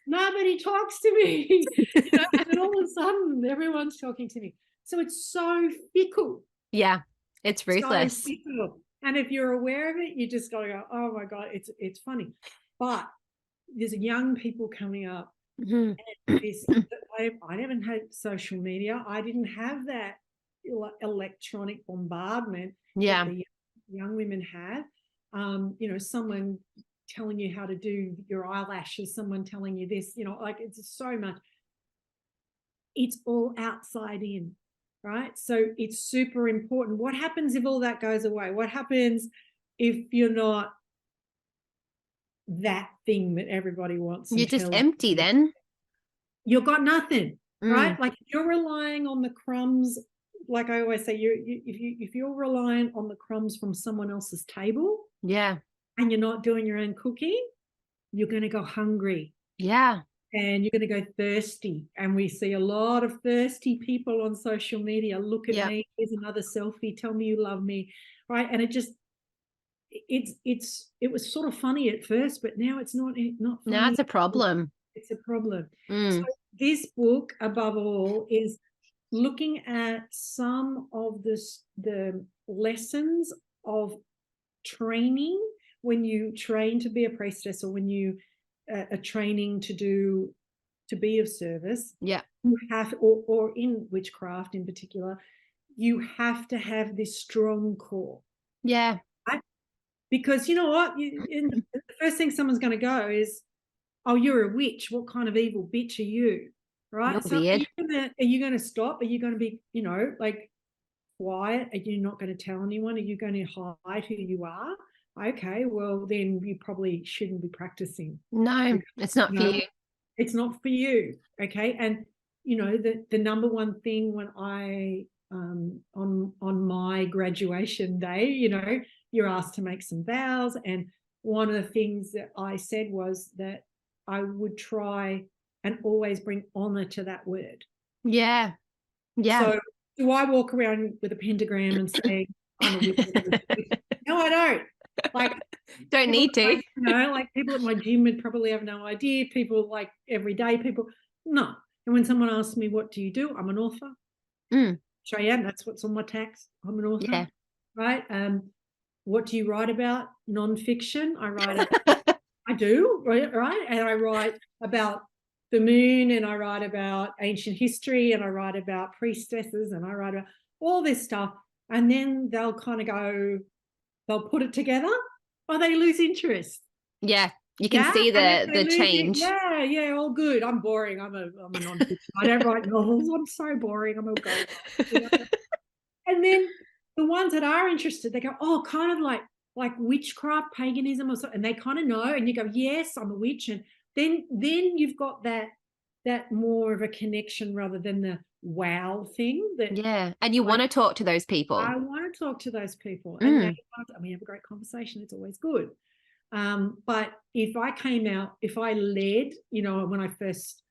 Nobody talks to me. You know, and then all of a sudden everyone's talking to me. So it's so fickle. Yeah, it's ruthless. So fickle. And if you're aware of it, you just gotta go, oh my God, it's funny. But there's young people coming up. Mhm. And I haven't had social media. I didn't have that electronic bombardment Yeah. that the young women have. You know, someone telling you how to do your eyelashes, someone telling you this, you know, like it's so much. It's all outside in, right? So it's super important. What happens if all that goes away? What happens if you're not that thing that everybody wants? You're just empty then. You've got nothing, right? Mm. Like if you're relying on the crumbs, like I always say, if you're relying on the crumbs from someone else's table, Yeah. and you're not doing your own cooking, you're going to go hungry. Yeah. And you're going to go thirsty. And we see a lot of thirsty people on social media. Look at me. Here's another selfie. Tell me you love me. Right. And it was sort of funny at first, but now it's not funny. Now it's a problem. It's a problem. Mm. So this book, above all, is looking at some of the lessons of training when you train to be a priestess, or when you are training to be of service. Yeah. You have, or in witchcraft in particular, you have to have this strong core. Yeah. Right? Because you know what? The first thing someone's going to go is, oh, you're a witch. What kind of evil bitch are you? Right? You're So weird. are you going to stop? Are you going to be, you know, like quiet? Are you not going to tell anyone? Are you going to hide who you are? Okay, well, then you probably shouldn't be practicing. No, it's not for you. It's not for you. Okay. And, you know, the number one thing when I, on my graduation day, you know, you're asked to make some vows. And one of the things that I said was that I would try and always bring honor to that word. Yeah. Yeah. So do I walk around with a pentagram and say, I'm a witch? No, I don't. Like, don't need to. You know, like people at my gym would probably have no idea. People like everyday people, no. And when someone asks me, what do you do? I'm an author. Which I am. That's what's on my tax. I'm an author. Yeah. Right. What do you write about? Non-fiction. I write I do, right? And I write about the moon, and I write about ancient history, and I write about priestesses, and I write about all this stuff. And then they'll kind of go, they'll put it together, or they lose interest. Yeah. You can see the change. Yeah, all good. I'm boring. I'm a non-fiction. I don't write novels. I'm so boring. I'm a ghost. You know? And then the ones that are interested, they go, oh, kind of like witchcraft, paganism, or something. And they kind of know, and you go, yes, I'm a witch. And then you've got that more of a connection rather than the wow thing. Yeah. And you want to talk to those people. I want to talk to those people. And we have a great conversation. It's always good. But if I led, you know, when I first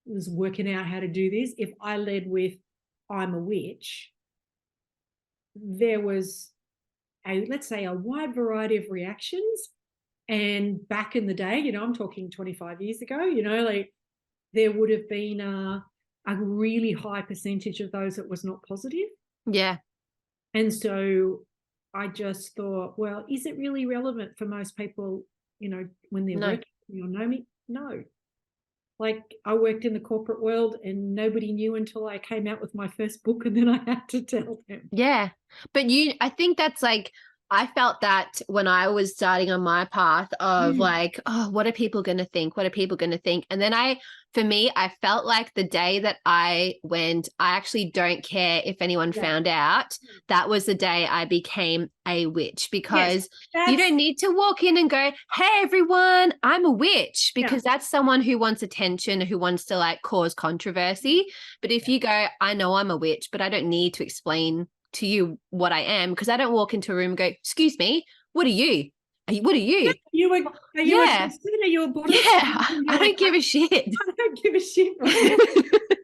was working out how to do this, if I led with, I'm a witch, there was let's say a wide variety of reactions. And back in the day, you know, I'm talking 25 years ago, you know, like there would have been a really high percentage of those that was not positive. Yeah. And so I just thought, well, is it really relevant for most people, you know, when they're working or know me? No. Like I worked in the corporate world and nobody knew until I came out with my first book, and then I had to tell them. Yeah. But I think that's like, I felt that when I was starting on my path of like, oh, what are people going to think? What are people going to think? And then I felt like the day that I went, I actually don't care if anyone found out. That was the day I became a witch, because you don't need to walk in and go, hey, everyone, I'm a witch, because that's someone who wants attention, who wants to like cause controversy. But if you go, I know I'm a witch, but I don't need to explain to you what I am, because I don't walk into a room and go, excuse me, what are you? What are you? Are you a Christian? Are you a Buddhist? Yeah, I don't give a shit. I don't give a shit. Right?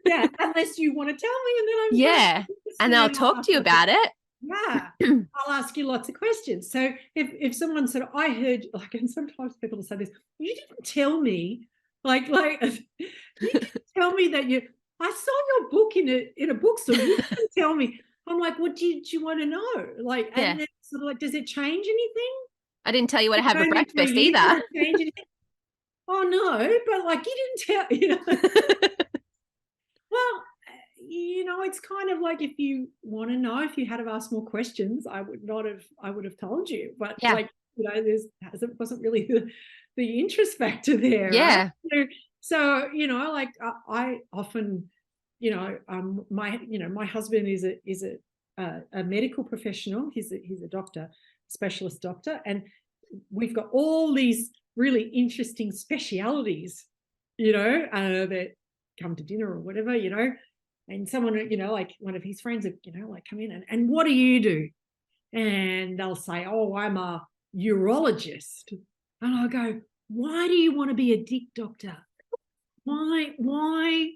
Yeah, unless you want to tell me, and then I'm Yeah, and I'll talk to you about it. Yeah, I'll ask you lots of questions. So if someone said, I heard, like, and sometimes people will say this, you didn't tell me, like you didn't tell me that I saw your book in a bookstore. You didn't tell me. I'm like, what did you want to know? Like, Yeah. and then sort of like, does it change anything? I didn't tell you what to have for Only breakfast 3 years, either. does it change anything? Oh no, but like you didn't tell, Well, it's kind of like, if you want to know, if you had have asked more questions, I would have told you. But Yeah. like, it wasn't really the interest factor there. Yeah. Right? So, like I often, my husband is a medical professional. He's a doctor, specialist doctor, and we've got all these really interesting specialities, that come to dinner or whatever, and someone, like one of his friends, like come in and what do you do? And they'll say, oh, I'm a urologist. And I'll go, why do you want to be a dick doctor? Why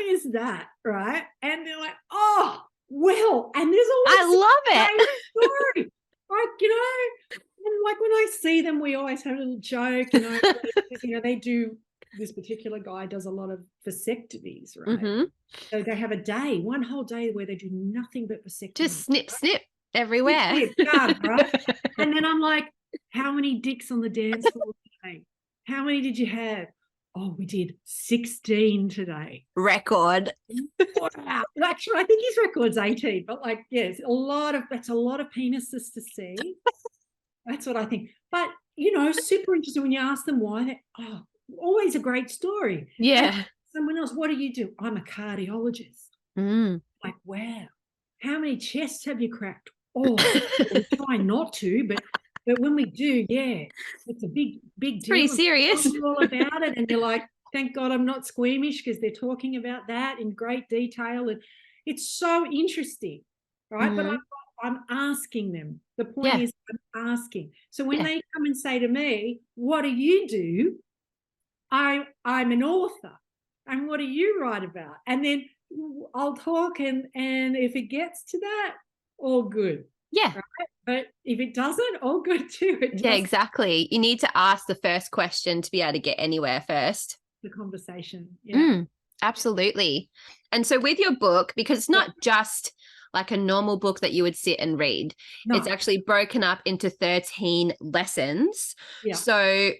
is that? Right? And they're like, oh, well, and there's always I love it. story. Like, and like when I see them, we always have a little joke, they do, this particular guy does a lot of vasectomies, right? Mm-hmm. So they have one whole day where they do nothing but vasectomies. Just snip everywhere. Right? And then I'm like, how many dicks on the dance floor today? How many did you have? Oh, we did 16 today. Record. Wow. Actually, I think his record's 18, but like, yes, that's a lot of penises to see. That's what I think. But, super interesting when you ask them why. Always a great story. Yeah. Someone else, what do you do? I'm a cardiologist. Like, wow. How many chests have you cracked? Oh, we try not to, but when we do, yeah, it's a big deal. Pretty serious. All about it, and you're like, thank God I'm not squeamish, because they're talking about that in great detail, and it's so interesting, right? But I'm asking them. The point is, I'm asking. So when they come and say to me, what do you do? I'm an author. And what do you write about? And then I'll talk, and if it gets to that, all good. Yeah. Right? But if it doesn't, all good too. Yeah, exactly. You need to ask the first question to be able to get anywhere first. The conversation. Yeah. Absolutely. And so with your book, because it's not just like a normal book that you would sit and read, it's actually broken up into 13 lessons. Yeah. So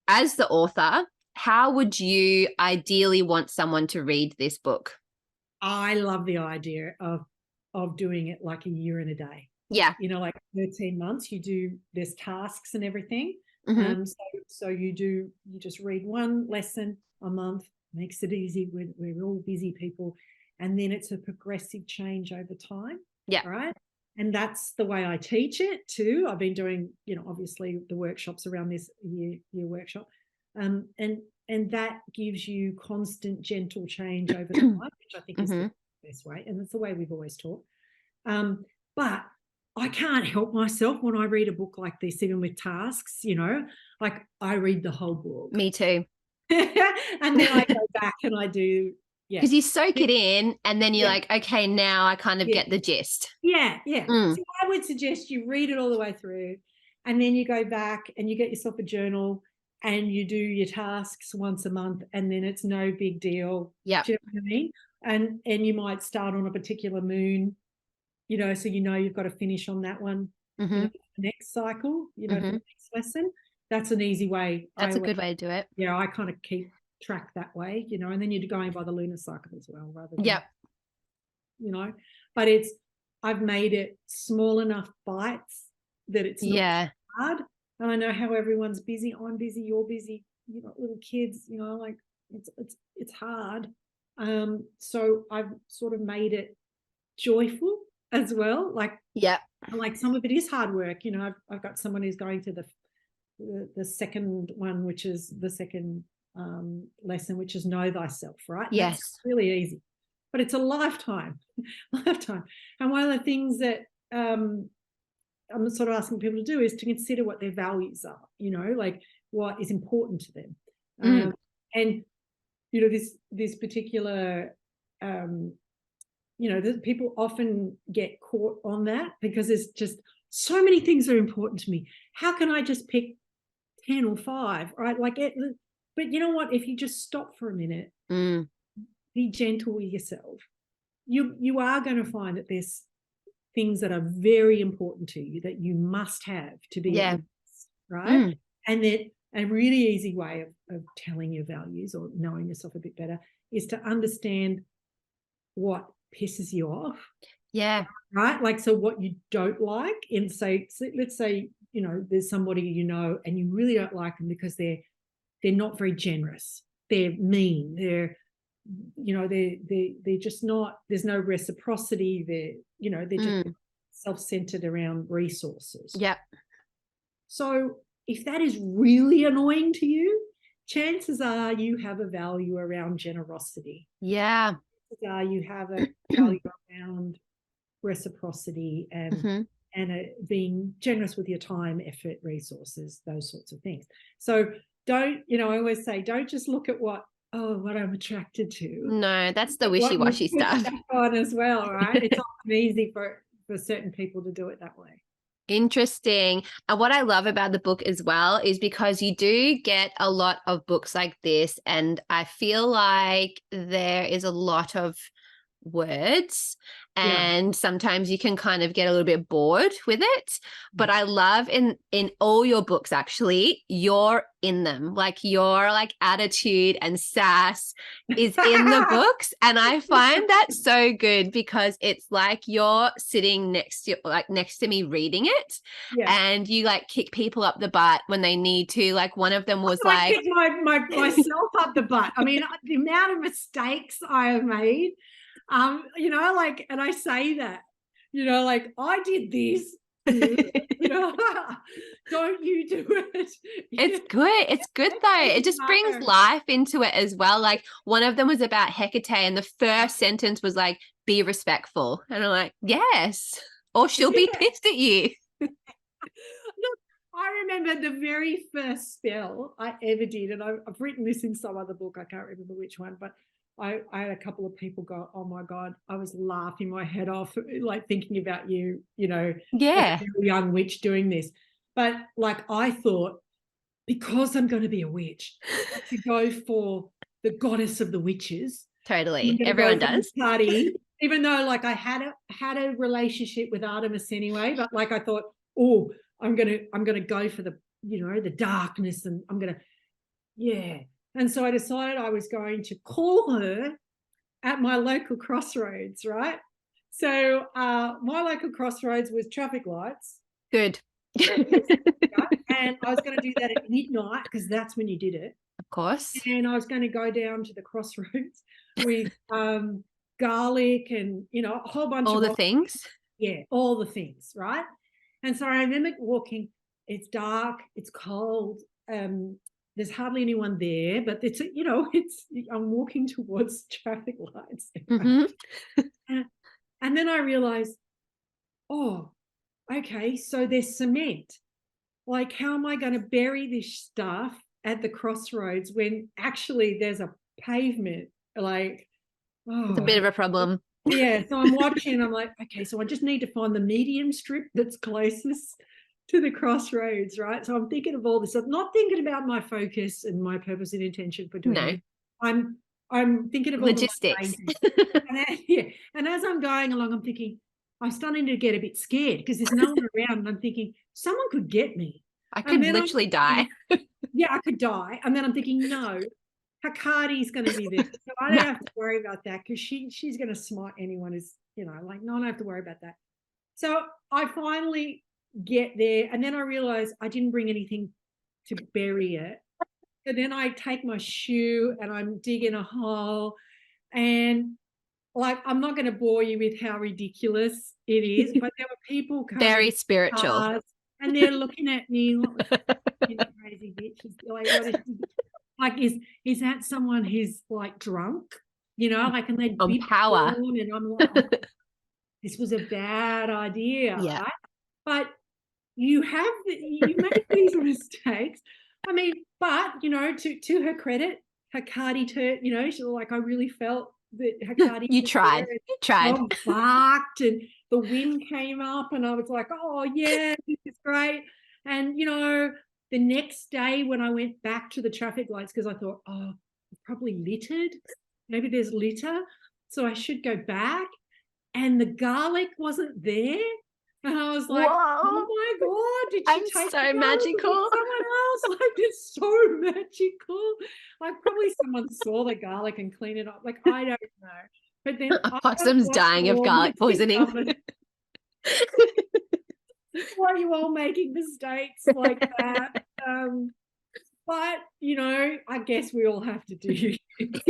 as the author, how would you ideally want someone to read this book? I love the idea of doing it like a year and a day. Yeah. Like 13 months, there's tasks and everything. So you just read one lesson a month, makes it easy. We're all busy people. And then it's a progressive change over time. Yeah. Right. And that's the way I teach it too. I've been doing, obviously the workshops around this year workshop. And that gives you constant, gentle change over time, which I think is the best way. And that's the way we've always taught. But I can't help myself when I read a book like this, even with tasks, like I read the whole book. Me too. And then I go back and I do. Yeah. Because you soak it in, and then you're like, okay, now I kind of get the gist. Yeah. So I would suggest you read it all the way through, and then you go back and you get yourself a journal, and you do your tasks once a month, and then it's no big deal. Yeah. Do you know what I mean? And you might start on a particular moon, so you've got to finish on that one. The next cycle, the next lesson. That's an easy way. That's a good way to do it. Yeah, I kind of keep track that way, and then you're going by the lunar cycle as well, rather than, but I've made it small enough bites that it's not hard. And I know how everyone's busy. I'm busy, you're busy, little kids, like it's hard. So I've sort of made it joyful as well. Like some of it is hard work. I've got someone who's going to the second one, which is the second lesson, which is know thyself, right? Yes. That's really easy, but it's a lifetime. And one of the things that I'm sort of asking people to do is to consider what their values are, like what is important to them. And, this particular, the people often get caught on that because there's just so many things that are important to me. How can I just pick 10 or 5, right? But you know what? If you just stop for a minute, be gentle with yourself, you are going to find that there's things that are very important to you that you must have to be at your best, right? And that a really easy way of telling your values or knowing yourself a bit better is to understand what pisses you off. Yeah. Right? Like, so what you don't like, and let's say, there's somebody, and you really don't like them because they're not very generous. They're mean. They're just not, there's no reciprocity. They're just self-centered around resources. Yep. So if that is really annoying to you, chances are you have a value around generosity. Yeah. Chances are you have a value around reciprocity and being generous with your time, effort, resources, those sorts of things. So I always say, don't just look at what I'm attracted to. No, that's the wishy-washy stuff. On as well, right? It's often easy for certain people to do it that way. Interesting. And what I love about the book as well is because you do get a lot of books like this, and I feel like there is a lot of words, and sometimes you can kind of get a little bit bored with it. But I love in all your books, actually, you're in them. Like, your attitude and sass is in the books, and I find that so good because it's like you're sitting next to me reading it, and you kick people up the butt when they need to. Like, one of them was I kick myself up the butt. I mean, the amount of mistakes I have made. And I say that, I did this, don't you do it? It's good. It's good though. It just brings life into it as well. Like, one of them was about Hecate, and the first sentence was like, be respectful. And I'm like, yes, or she'll be pissed at you. Look, I remember the very first spell I ever did, and I've written this in some other book, I can't remember which one, but I had a couple of people go, oh my God, I was laughing my head off, thinking about you, a young witch doing this. But I thought, because I'm going to be a witch, to go for the goddess of the witches. Totally. Everyone does. Party, even though I had a relationship with Artemis anyway, but I thought, oh, I'm gonna go for the the darkness, and I'm gonna And so I decided I was going to call her at my local crossroads, right? So my local crossroads was traffic lights. Good. And I was going to do that at midnight because that's when you did it. Of course. And I was going to go down to the crossroads with garlic and, a whole bunch of... All the things? Yeah, all the things, right? And so I remember walking. It's dark. It's cold. There's hardly anyone there, but it's I'm walking towards traffic lights. And then I realized, oh, okay, so there's cement. How am I going to bury this stuff at the crossroads when actually there's a pavement? It's a bit of a problem. Yeah, so I'm watching, I'm like, okay, so I just need to find the medium strip that's closest to the crossroads, right? So I'm thinking of all this. I'm not thinking about my focus and my purpose and intention for doing it. I'm thinking of all logistics. And as I'm going along, I'm thinking, I'm starting to get a bit scared because there's no one around, and I'm thinking someone could get me. I could literally die. Yeah, I could die. And then I'm thinking, no, Hecate's going to be there, so I don't have to worry about that because she's going to smite anyone who's no, I don't have to worry about that. So I finally get there, and then I realize I didn't bring anything to bury it. So then I take my shoe and I'm digging a hole, and I'm not going to bore you with how ridiculous it is, but there were people coming, very spiritual, and they're looking at me like, crazy bitch. What is that someone who's drunk? And they on power, and I'm like, oh, this was a bad idea, right? But you make these mistakes. I mean, but to her credit, her cardi turned, she's like, I really felt that her cardi You tried. You tried. dog barked and the wind came up and I was like, oh yeah, this is great. And the next day when I went back to the traffic lights, because I thought, oh, probably littered, maybe there's litter, so I should go back, and the garlic wasn't there. And I was like, Whoa. oh my God, did I'm she take so the garlic magical. with someone else? Like, it's so magical. Like, probably someone saw the garlic and cleaned it up. Like, I don't know. But then A possum's dying of garlic poisoning. Why are you all making mistakes like that? But I guess we all have to do it.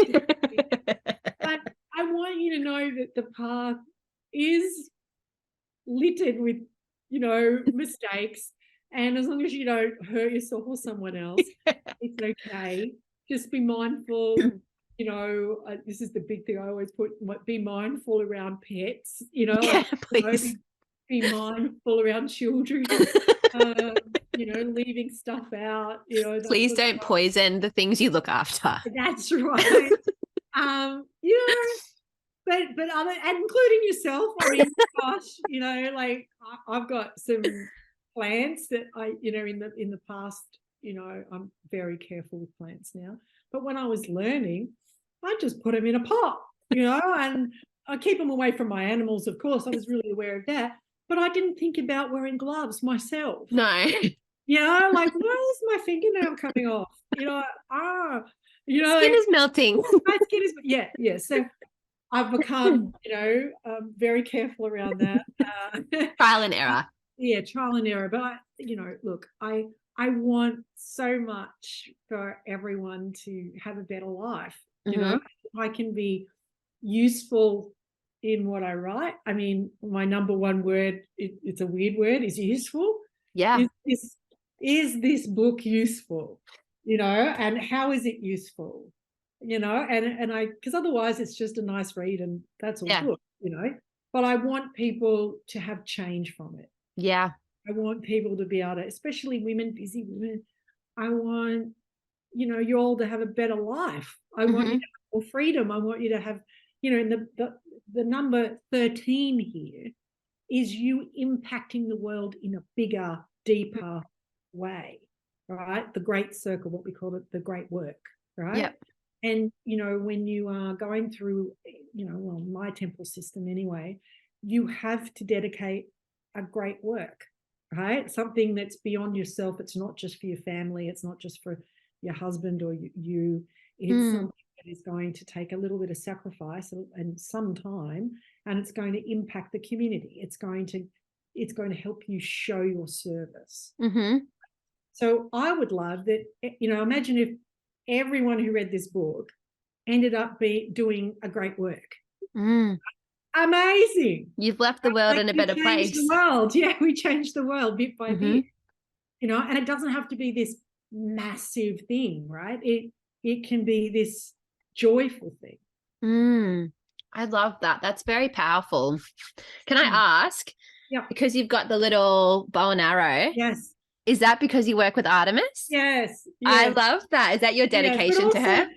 But I want you to know that the path is littered with mistakes, and as long as you don't hurt yourself or someone else, it's okay. Just be mindful. This is the big thing I always put: be mindful around pets. Please. Be mindful around children. Leaving stuff out. Please don't poison the things you look after. That's right. But other, and including yourself. I mean, gosh, like I've got some plants that I, in the past, I'm very careful with plants now. But when I was learning, I just put them in a pot, and I keep them away from my animals, of course. I was really aware of that. But I didn't think about wearing gloves myself. No. Like, why is my fingernail coming off? Skin is melting. My skin is, yeah. So I've become, very careful around that. Trial and error. Yeah, trial and error. But look, I want so much for everyone to have a better life. If I can be useful in what I write. I mean, my number one word, it's a weird word, is useful. Yeah. Is this book useful? And how is it useful? And I, because otherwise it's just a nice read and that's all good, but I want people to have change from it. Yeah. I want people to be able to, especially women, busy women, I want, you all to have a better life. I want you to have more freedom. I want you to have, and the number 13 here is you impacting the world in a bigger, deeper way, right? The great circle, what we call it, the great work, right? Yep. And, when you are going through, my temple system anyway, you have to dedicate a great work, right? Something that's beyond yourself. It's not just for your family. It's not just for your husband or you. It's something that is going to take a little bit of sacrifice and some time, and it's going to impact the community. It's going to help you show your service. So I would love that, imagine if everyone who read this book ended up doing a great work. Amazing. You've left the world in a better place. The world. Yeah, we changed the world bit by bit. And it doesn't have to be this massive thing, right? It can be this joyful thing. I love that. That's very powerful. Can I ask? Yeah. Because you've got the little bow and arrow. Yes. Is that because you work with Artemis? Yes. I love that. Is that your dedication to her?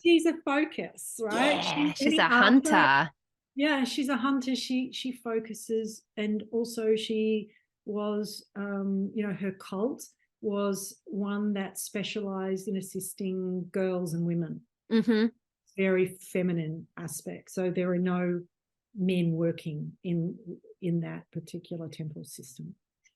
She's a focus, right? Yeah, she's a hunter. Yeah, she's a hunter. She focuses, and also she was, her cult was one that specialized in assisting girls and women. Very feminine aspect. So there are no men working in that particular temple system.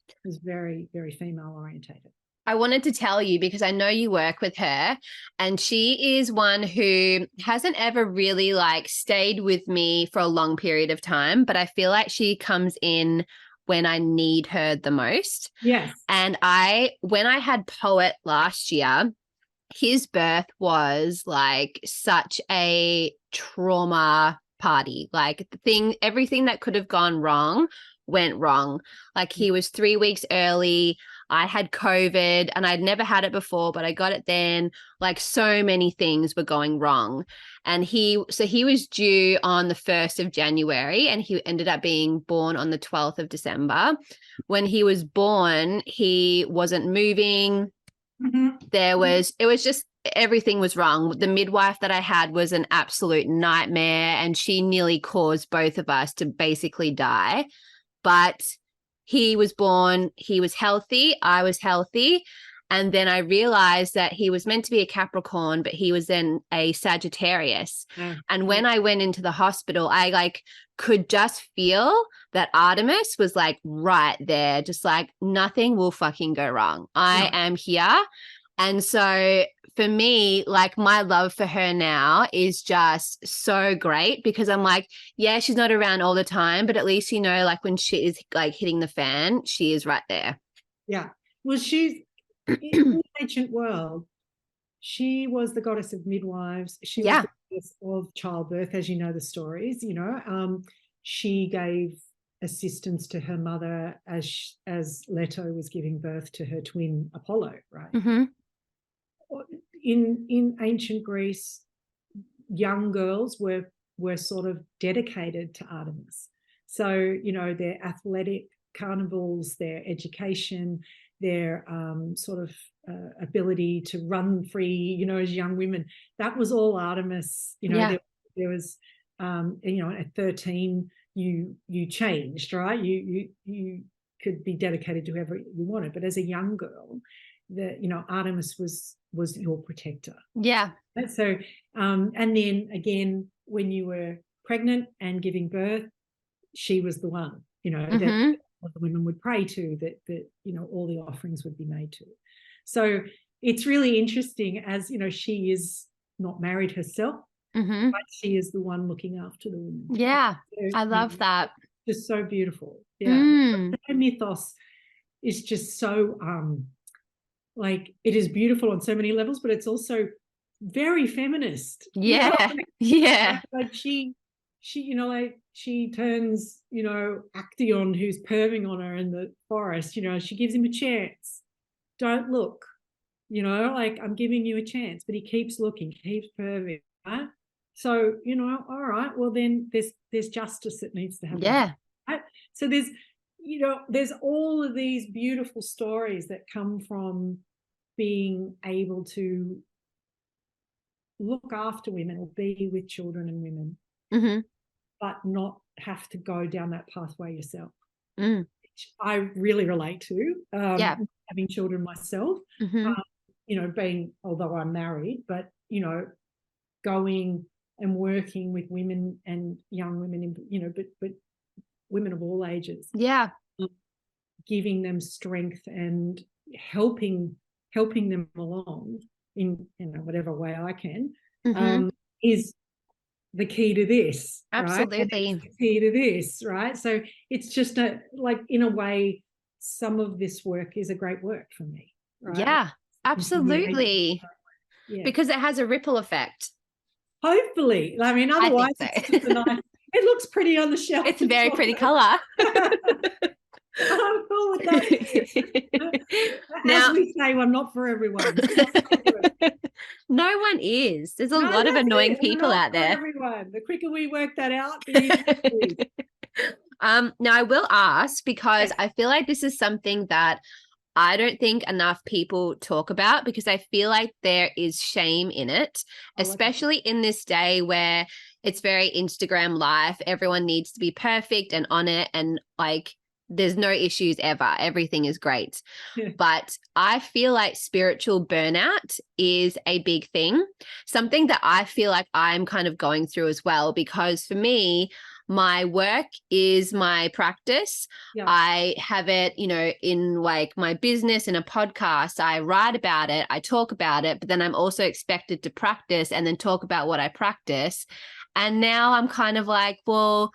It was very, very female orientated. I wanted to tell you because I know you work with her, and she is one who hasn't ever really stayed with me for a long period of time, but I feel like she comes in when I need her the most. Yes. And when I had Poet last year, his birth was such a trauma party. Everything that could have gone wrong went wrong. He was 3 weeks early. I had COVID and I'd never had it before, but I got it then. Like so many things were going wrong. And he was due on the 1st of January and he ended up being born on the 12th of December. When he was born, he wasn't moving. It was just everything was wrong. The midwife that I had was an absolute nightmare and she nearly caused both of us to basically die. But he was born, he was healthy, I was healthy. And then I realized that he was meant to be a Capricorn, but he was then a Sagittarius. And when I went into the hospital, I like could just feel that Artemis was like right there, just like nothing will fucking go wrong. I am here. And so for me, like my love for her now is just so great because I'm like, yeah, she's not around all the time, but at least, you know, like when she is like hitting the fan, she is right there. Yeah. Well, she's in the ancient world, she was the goddess of midwives. She was the goddess of childbirth, as you know the stories, you know. She gave assistance to her mother as Leto was giving birth to her twin Apollo, right? Mm-hmm. In ancient Greece, young girls were sort of dedicated to Artemis. So, you know, their athletic carnivals, their education, their sort of ability to run free, you know, as young women, that was all Artemis. You know, there was, you know, at 13, you changed, right? You could be dedicated to whoever you wanted, but as a young girl, you know, Artemis was your protector. Yeah. So, and then again, when you were pregnant and giving birth, she was the one, you know, that the women would pray to, that you know, all the offerings would be made to. So it's really interesting, as you know, she is not married herself, but she is the one looking after the women. Yeah, so, I love that. Just so beautiful. Yeah, her mythos is just so like, it is beautiful on so many levels, but it's also very feminist. Yeah, you know? Like she, you know, like she turns, you know, Actaeon, who's perving on her in the forest, you know, she gives him a chance. Don't look, you know, like, I'm giving you a chance, but he keeps looking, keeps perving, right? So, you know, all right, well then there's justice that needs to happen. Yeah. Right? So there's, you know, there's all of these beautiful stories that come from being able to look after women or be with children and women, but not have to go down that pathway yourself, which I really relate to, having children myself, you know, although I'm married, but, you know, going and working with women and young women, you know, but women of all ages, giving them strength and helping them along in, you know, whatever way I can, is the key to this. Absolutely. Right? The key to this, right? So it's just like, in a way, some of this work is a great work for me. Right? Yeah, absolutely. Yeah. Because it has a ripple effect. Hopefully. I mean, otherwise it's just a nice, it looks pretty on the shelf. It's a very pretty color. I'm cool with that. Now, as we say, I'm not for everyone. No one is. There's a lot of annoying people out there. Everyone. The quicker we work that out, the easier it is. Now I will ask, because I feel like this is something that I don't think enough people talk about, because I feel like there is shame in it, especially in this day where it's very Instagram life. Everyone needs to be perfect and on it, and like there's no issues ever. Everything is great. But I feel like spiritual burnout is a big thing, something that I feel like I'm kind of going through as well, because for me, my work is my practice. I have it, you know, in like my business, in a podcast, I write about it, I talk about it, but then I'm also expected to practice and then talk about what I practice. And now I'm kind of like, well,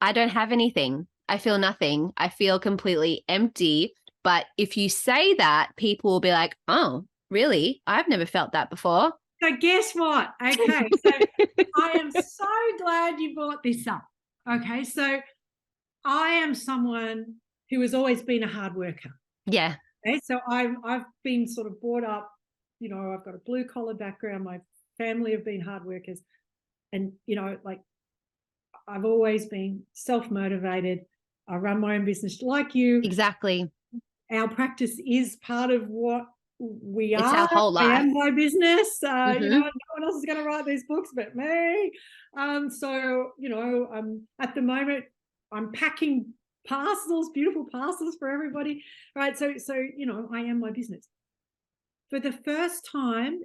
I don't have anything. I feel nothing. I feel completely empty. But if you say that, people will be like, oh, really? I've never felt that before. So guess what? Okay, so I am so glad you brought this up. Okay, so I am someone who has always been a hard worker. Yeah. Okay, so I've been sort of brought up, you know, I've got a blue collar background. My family have been hard workers, and you know, like I've always been self-motivated. I run my own business like you. Exactly. Our practice is part of what we It's are. our whole I life. am my business. Mm-hmm. You know, no one else is going to write these books but me. So, you know, at the moment, I'm packing parcels, beautiful parcels for everybody. Right. So, you know, I am my business. For the first time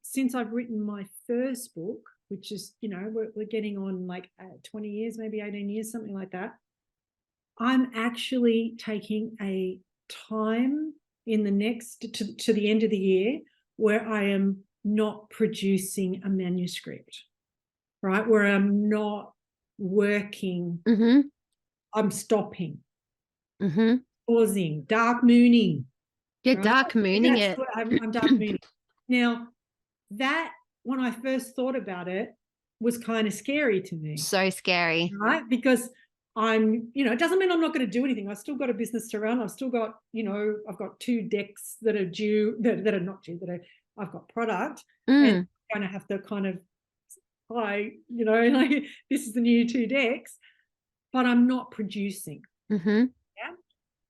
since I've written my first book, which is, you know, we're getting on like 20 years, maybe 18 years, something like that. I'm actually taking a time in the next to the end of the year where I am not producing a manuscript, right? Where I'm not working. Mm-hmm. I'm stopping, Mm-hmm. pausing, dark mooning. You're Right? dark mooning it. I'm dark mooning. Now, that, when I first thought about it, was kind of scary to me. So scary. Right? Because you know, it doesn't mean I'm not going to do anything. I've still got a business to run. I've still got, you know, I've got 2 decks that are due, that are not due, I've got product, and I'm going to have to kind of, you know, like this is the new 2 decks, but I'm not producing. Mm-hmm. Yeah.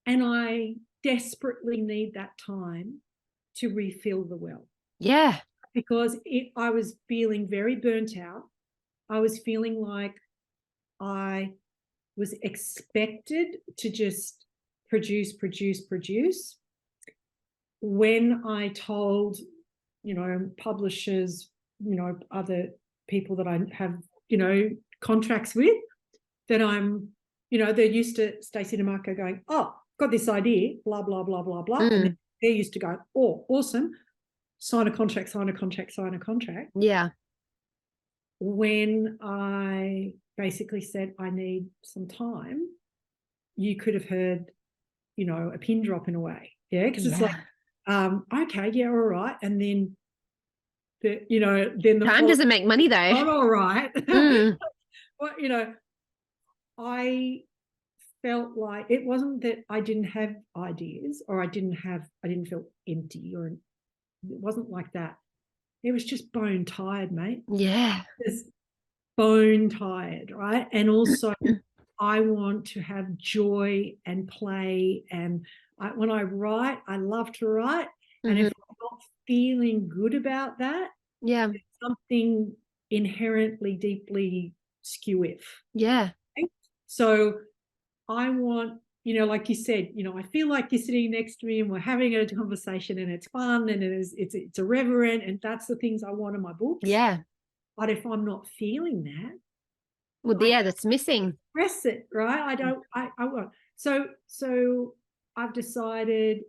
And I desperately need that time to refill the well. Yeah. Because I was feeling very burnt out. I was feeling like I was expected to just produce. When I told, you know, publishers, you know, other people that I have, you know, contracts with, that I'm, you know, they're used to Stacey Demarco going, oh, got this idea, blah, blah, blah, blah, blah. And they're used to go, oh, awesome. Sign a contract. Yeah. When I basically said I need some time, you could have heard, you know, a pin drop in a way. Yeah. Because it's like, okay, yeah, all right. And then the time doesn't make money though. Not all right. Well, you know, I felt like it wasn't that I didn't have ideas or I didn't feel empty, or it wasn't like that. It was just bone tired, mate. Yeah. Just bone tired, right? And also I want to have joy and play. And when I write, I love to write. And if I'm not feeling good about that, there's something inherently deeply skew-if. Yeah. Okay? So I want, you know, like you said, you know, I feel like you're sitting next to me and we're having a conversation and it's fun and it's irreverent, and that's the things I want in my books. Yeah. But if I'm not feeling that, well, that's missing. Express it, right? I won't. So I've decided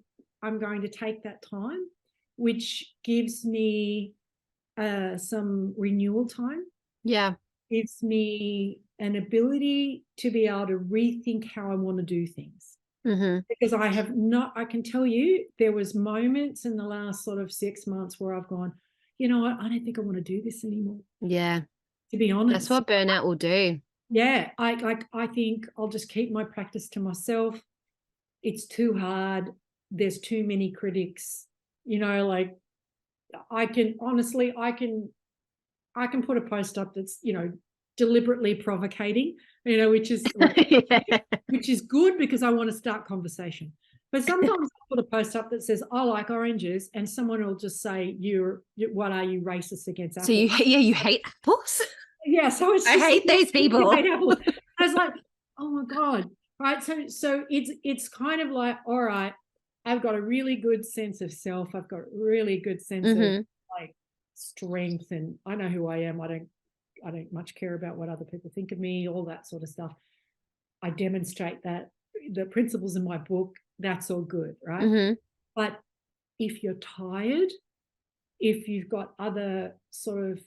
I'm going to take that time, which gives me some renewal time. Yeah. Gives me an ability to be able to rethink how I want to do things. Because I can tell you, there was moments in the last sort of 6 months where I've gone, you know what, I don't think I want to do this anymore. Yeah. To be honest. That's what burnout will do. Yeah. I think I'll just keep my practice to myself. It's too hard. There's too many critics, you know, like I can put a post up that's, you know, deliberately provocating, you know, which is which is good because I want to start conversation. But sometimes I put a post up that says I like oranges, and someone will just say, what are you, racist against apples? So you hate apples? Yeah, so it's I hate those people. I was like, oh my God. Right. So it's kind of like, all right, I've got a really good sense of self. I've got a really good sense of like strength, and I know who I am. I don't much care about what other people think of me, all that sort of stuff. I demonstrate that the principles in my book, that's all good, right? But if you're tired, if you've got other sort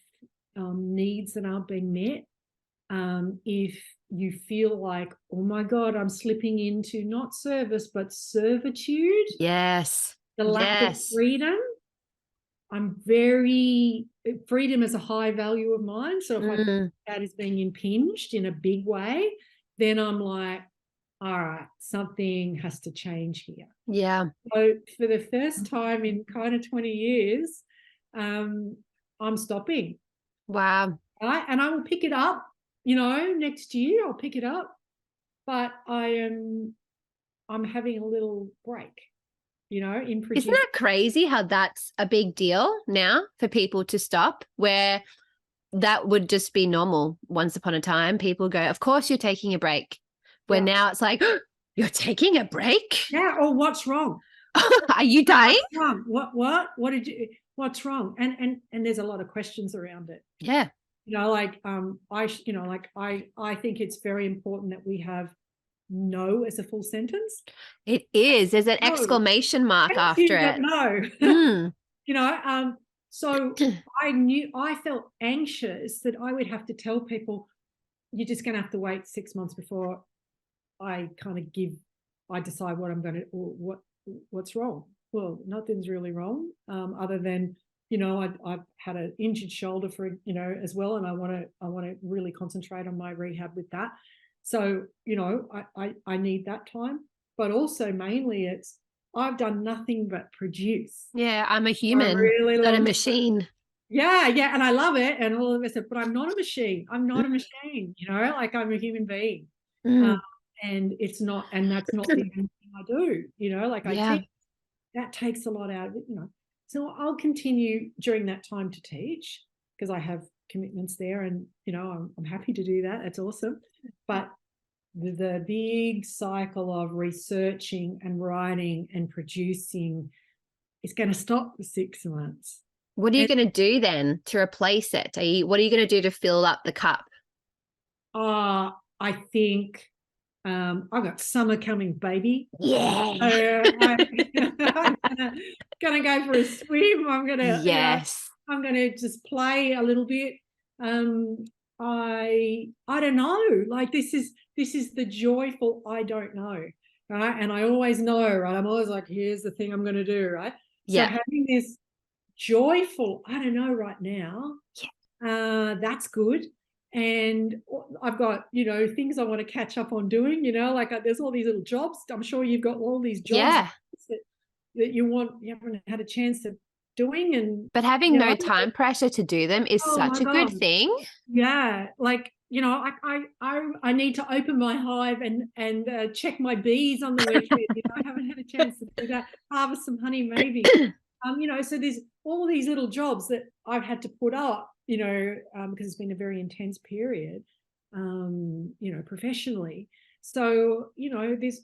of needs that aren't being met, if you feel like, oh my God, I'm slipping into not service but servitude, the lack of freedom. Freedom is a high value of mine. So if I feel that is being impinged in a big way, then I'm like, all right, something has to change here. Yeah. So for the first time in kind of 20 years, I'm stopping. Wow. Right? And I will pick it up, next year I'll pick it up. But I'm having a little break, in producing. Isn't that crazy how that's a big deal now for people to stop, where that would just be normal once upon a time? People go, of course you're taking a break. Where now it's like, oh, you're taking a break? Yeah, or what's wrong? Are you dying? What's wrong? What did you, what's wrong? And there's a lot of questions around it. Yeah. I think it's very important that we have no as a full sentence. It is. There's an No. exclamation mark Thank after you, it. but no. So I felt anxious that I would have to tell people, you're just going to have to wait 6 months before I decide what I'm going to, or what's wrong. Well, nothing's really wrong, other than, I've had an injured shoulder as well. And I want to really concentrate on my rehab with that. So, I need that time, but also mainly I've done nothing but produce. Yeah. I'm a human, not a machine. Yeah. And I love it. And all of it, but I'm not a machine. I'm not a machine, I'm a human being. And it's not, and that's not the only thing I do, I teach. That takes a lot out of it, So I'll continue during that time to teach because I have commitments there, and I'm happy to do that. That's awesome. But the big cycle of researching and writing and producing is going to stop for 6 months. What are you going to do then to replace it? What are you going to do to fill up the cup? I think I've got summer coming, baby. Yeah. I'm gonna go for a swim. I'm gonna I'm gonna just play a little bit. I don't know. Like this is the joyful I don't know, right? And I always know, right? I'm always like, here's the thing I'm gonna do, right? So having this joyful I don't know right now, that's good. And I've got, things I want to catch up on doing, there's all these little jobs. I'm sure you've got all these jobs that you haven't had a chance of doing. But having no time pressure to do them is such a good thing. Yeah. I need to open my hive and check my bees on the weekend. I haven't had a chance to do that. Harvest some honey, maybe. So there's all these little jobs that I've had to put up, because it's been a very intense period, professionally. So, this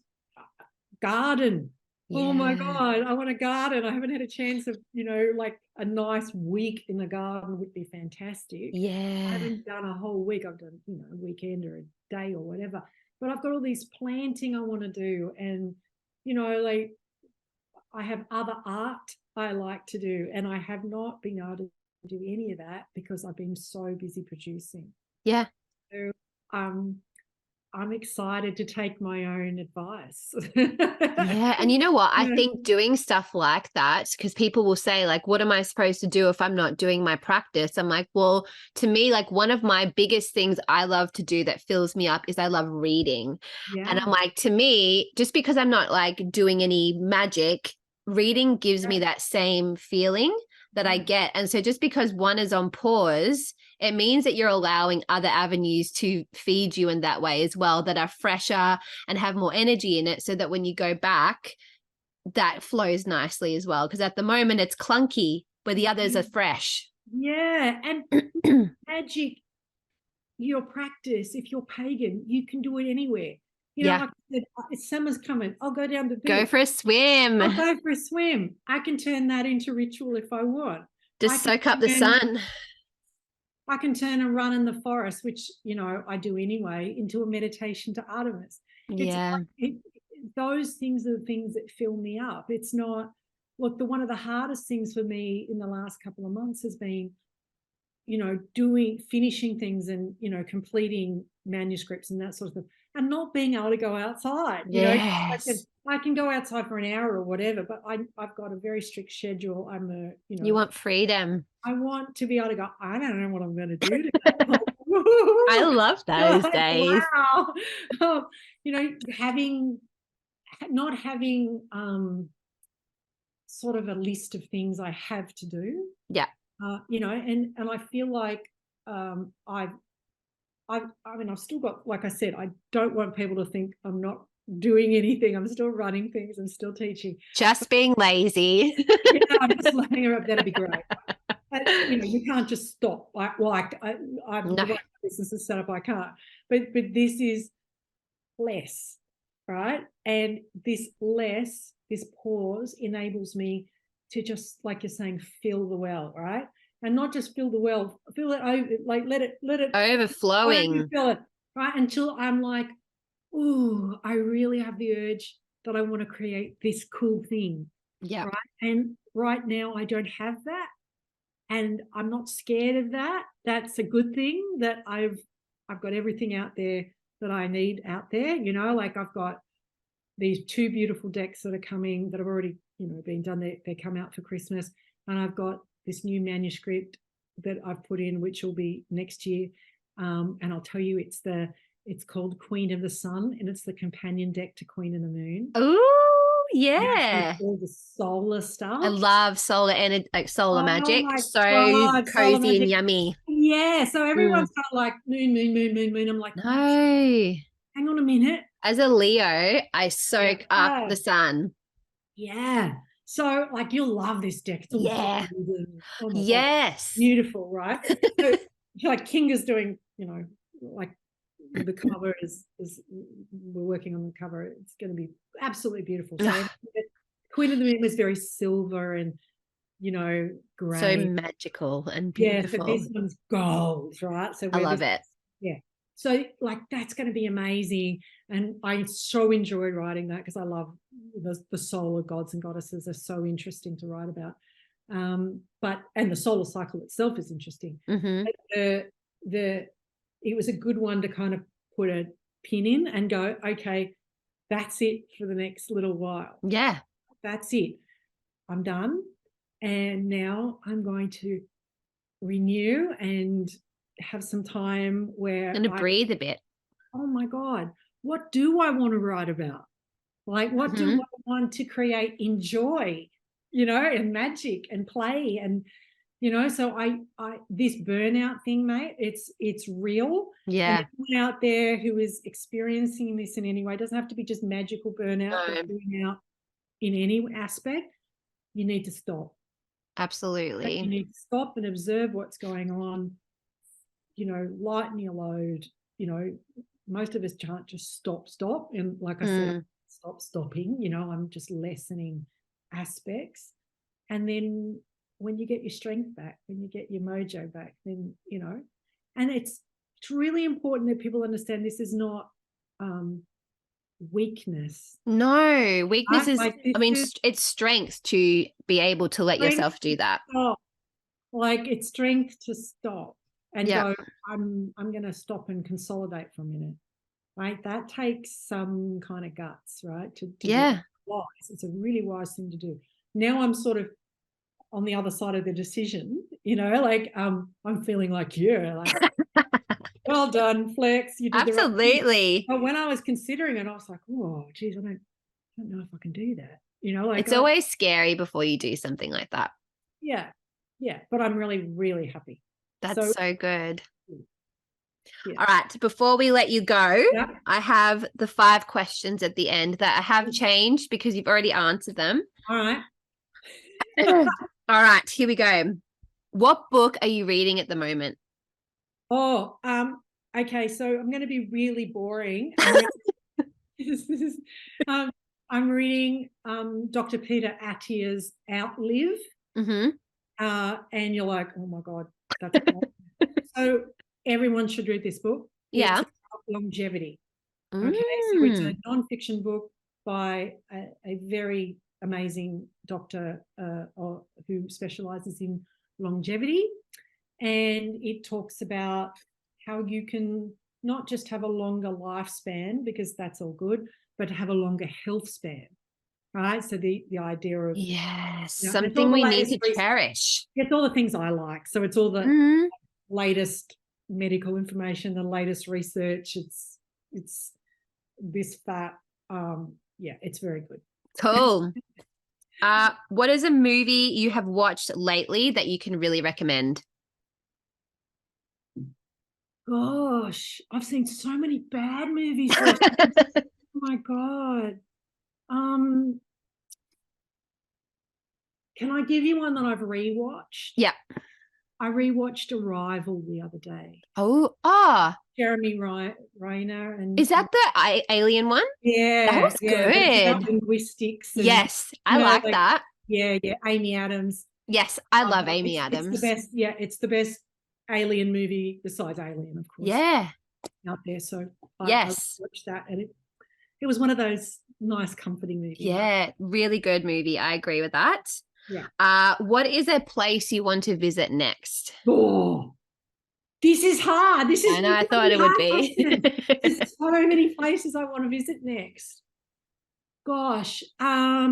garden. Yeah. Oh my God, I want a garden. I haven't had a chance of, a nice week in the garden would be fantastic. Yeah. I haven't done a whole week. I've done, a weekend or a day or whatever. But I've got all these planting I want to do. And, I have other art I like to do. And I have not been able to do any of that because I've been so busy producing. Yeah. So I'm excited to take my own advice. Yeah. And you know what? I think doing stuff like that, because people will say, like, what am I supposed to do if I'm not doing my practice? I'm like, well, to me, like one of my biggest things I love to do that fills me up is I love reading. Yeah. And I'm like, to me, just because I'm not like doing any magic, reading gives me that same feeling that I get. And so just because one is on pause, it means that you're allowing other avenues to feed you in that way as well, that are fresher and have more energy in it, so that when you go back, that flows nicely as well. Because at the moment it's clunky, but the others are fresh. Yeah. And magic, your practice, if you're pagan, you can do it anywhere. Like I said, summer's coming. I'll go down the beach. Go for a swim. I'll go for a swim. I can turn that into ritual if I want. Just soak up the sun. I can turn and run in the forest, which, I do anyway, into a meditation to Artemis. Yeah. Those things are the things that fill me up. It's not, look, one of the hardest things for me in the last couple of months has been, finishing things and, completing manuscripts and that sort of thing, and not being able to go outside. Yes. I can go outside for an hour or whatever, but I've got a very strict schedule. You want freedom. I want to be able to go, I don't know what I'm going to do today. I love those days. Wow. Having not having sort of a list of things I have to do. Yeah. You know, and I feel like I've still got, like I said, I don't want people to think I'm not doing anything. I'm still running things. I'm still teaching. Just being lazy. Yeah, I'm just laying her up. That'd be great. But, you know, you can't just stop. I'm No. the way business is set up, I can't. But this is less, right? And this pause enables me to just, like you're saying, fill the well, right? And not just fill the well, fill it over, like let it Overflowing. fill it, right? Until I'm like, ooh, I really have the urge that I want to create this cool thing. Yeah. Right. And right now I don't have that. And I'm not scared of that. That's a good thing that I've got everything out there that I need out there. You know, like I've got these 2 beautiful decks that are coming that have already, you know, been done. They come out for Christmas. And I've got this new manuscript that I've put in, which will be next year. And I'll tell you, it's called Queen of the Sun, and it's the companion deck to Queen of the Moon. Ooh, yeah. All the solar stuff. I love solar energy, like solar magic. So God, cozy and yummy. Yeah. So everyone's kind of like moon. I'm like, no. Hang on a minute. As a Leo, I soak up the sun. Yeah. So like you'll love this deck. It's all oh my God. Beautiful, right? So like Kinga's doing, you know, like the cover is we're working on the cover. It's going to be absolutely beautiful. So Queen of the Moon was very silver and, you know, grey. So magical and beautiful. Yeah, so this one's gold, right? So I love it. Yeah. So like that's going to be amazing. And I so enjoy writing that because I love the solar gods and goddesses are so interesting to write about. And the solar cycle itself is interesting. Mm-hmm. It was a good one to kind of put a pin in and go, okay, that's it for the next little while. Yeah. That's it. I'm done. And now I'm going to renew and have some time where I'm going to breathe a bit. Oh my God, what do I want to write about? Like, what do I want to create in joy, you know, and magic and play and, you know, so I this burnout thing, mate, it's real. Yeah. And anyone out there who is experiencing this in any way, it doesn't have to be just magical burnout, but burnout in any aspect, you need to stop. Absolutely. You need to stop and observe what's going on, you know, lighten your load. You know, most of us can't just stop. And like I said, stopping, you know, I'm just lessening aspects. And then when you get your strength back, when you get your mojo back, then, you know, and it's really important that people understand this is not weakness. No, weakness is, like, I mean, it's strength to be able to let yourself do that. Like it's strength to stop and go, I'm going to stop and consolidate for a minute, right? That takes some kind of guts, right? To wise. It's a really wise thing to do. Now I'm sort of on the other side of the decision, you know, like I'm feeling like, like well done, Flex. You did absolutely the right thing. But when I was considering it, I was like, oh, geez, I don't know if I can do that. You know, like it's always scary before you do something like that. Yeah. But I'm really, really happy. That's so good. Yeah. All right. Before we let you go, I have the 5 questions at the end that I have changed because you've already answered them. All right. All right. Here we go. What book are you reading at the moment? Oh, okay. So I'm going to be really boring. I'm reading Dr. Peter Attia's Outlive. Mm-hmm. And you're like, oh my God, that's cool. So everyone should read this book. Yeah. It's about longevity. Okay. So it's a nonfiction book by a very amazing doctor who specializes in longevity. And it talks about how you can not just have a longer lifespan, because that's all good, but to have a longer health span. Right. So the idea of something we need to cherish. It's all the things I like. So it's all the latest medical information, the latest research. It's this, that, yeah, it's very good. Cool. What is a movie you have watched lately that you can really recommend? Gosh, I've seen so many bad movies recently. Oh my God. Can I give you one that I've rewatched? Yeah. I rewatched Arrival the other day. Oh, Jeremy Renner and is that the alien one? yeah, That was yeah, that's about good. linguistics and Yes, I you know, like like, that. yeah, Amy Adams. Yes, I love Amy It's the Adams. best. Yeah, it's the best alien movie besides Alien, of course, Yeah. out there. So I Yes. watched that, and it was one of those nice, comforting movies. Yeah, really good movie. I agree with that. Yeah. What is a place you want to visit next? Oh, this is hard. This is I know, I really thought it would hard be. question. There's so many places I want to visit next. Gosh, I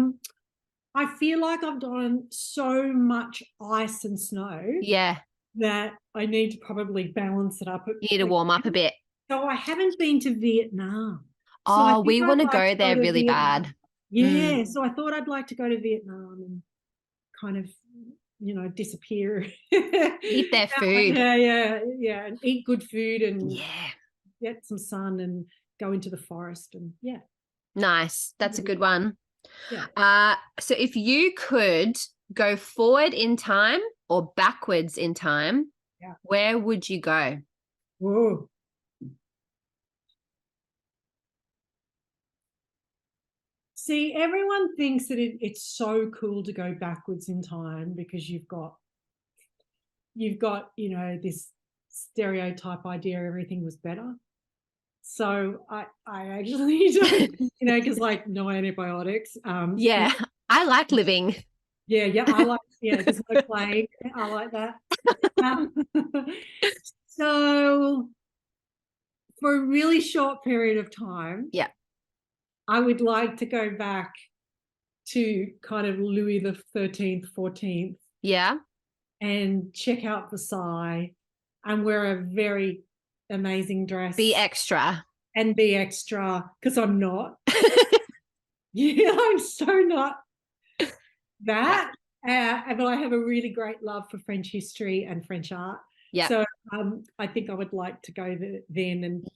feel like I've done so much ice and snow Yeah, that I need to probably balance it up. you need to warm up a bit. So I haven't been to Vietnam. So I Oh, think we want I'd to like go there to really Vietnam. bad. Yeah, so I thought I'd like to go to Vietnam and kind of, disappear. Eat their food. Yeah, and eat good food and Yeah. get some sun and go into the forest and yeah. Nice. That's a good one. Yeah. So if you could go forward in time or backwards in time, Yeah. where would you go? Whoa. See, everyone thinks that it's so cool to go backwards in time because you've got this stereotype idea everything was better. So I actually don't, because like no antibiotics. Yeah, I like living. Yeah, I like, there's no plague. I like that. So for a really short period of time, Yeah. I would like to go back to kind of Louis the 13th, 14th, Yeah. and check out Versailles and wear a very amazing dress. Be extra. And be extra, because I'm not. Yeah, I'm so not that. But I have a really great love for French history and French art. Yeah. So I think I would like to go then and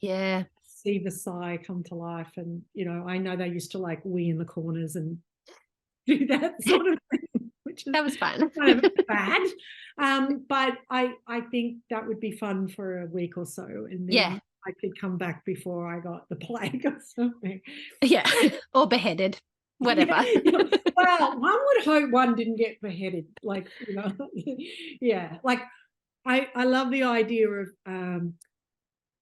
see Versailles come to life. And, I know they used to like wee in the corners and do that sort of thing, which is that was fun. kind of bad. But I think that would be fun for a week or so. And then I could come back before I got the plague or something. Yeah, or beheaded, whatever. Well, one would hope one didn't get beheaded. Like, yeah. Like, I love the idea of,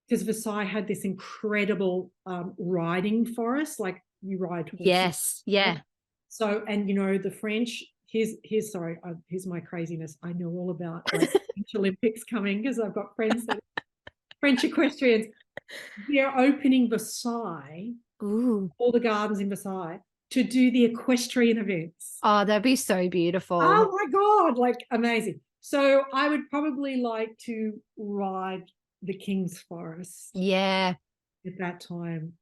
because Versailles had this incredible riding forest, like you ride horses. Yes, yeah. So, and the French, here's my craziness. I know all about like French Olympics coming because I've got friends that French equestrians. They're opening Versailles, all the gardens in Versailles, to do the equestrian events. Oh, that'd be so beautiful. Oh my God, like amazing. So I would probably like to ride the King's Forest. Yeah. At that time.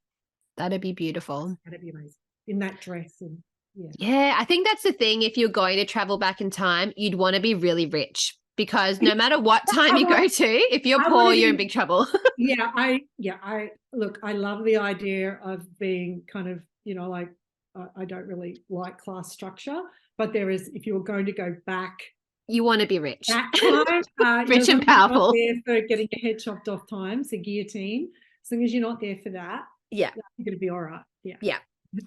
That'd be beautiful. That'd be amazing. In that dress and yeah, I think that's the thing. If you're going to travel back in time, you'd want to be really rich because no matter what time you go to, if you're poor, you're in big trouble. I look, I love the idea of being kind of, like I don't really like class structure, but there is, if you're going to go back, you want to be rich. That time, rich and powerful. There for getting your head chopped off times, a guillotine. As long as you're not there for that, you're going to be all right. Yeah.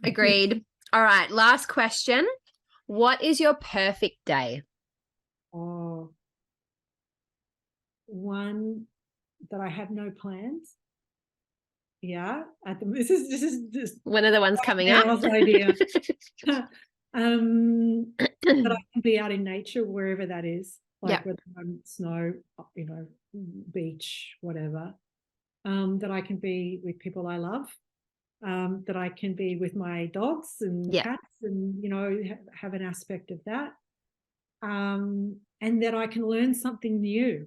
Agreed. All right. Last question. What is your perfect day? Oh, one that I have no plans. Yeah. This is just one of the ones coming up. Idea. That I can be out in nature wherever that is, like whether I'm snow, beach, whatever. That I can be with people I love. That I can be with my dogs and cats and, have an aspect of that. And that I can learn something new.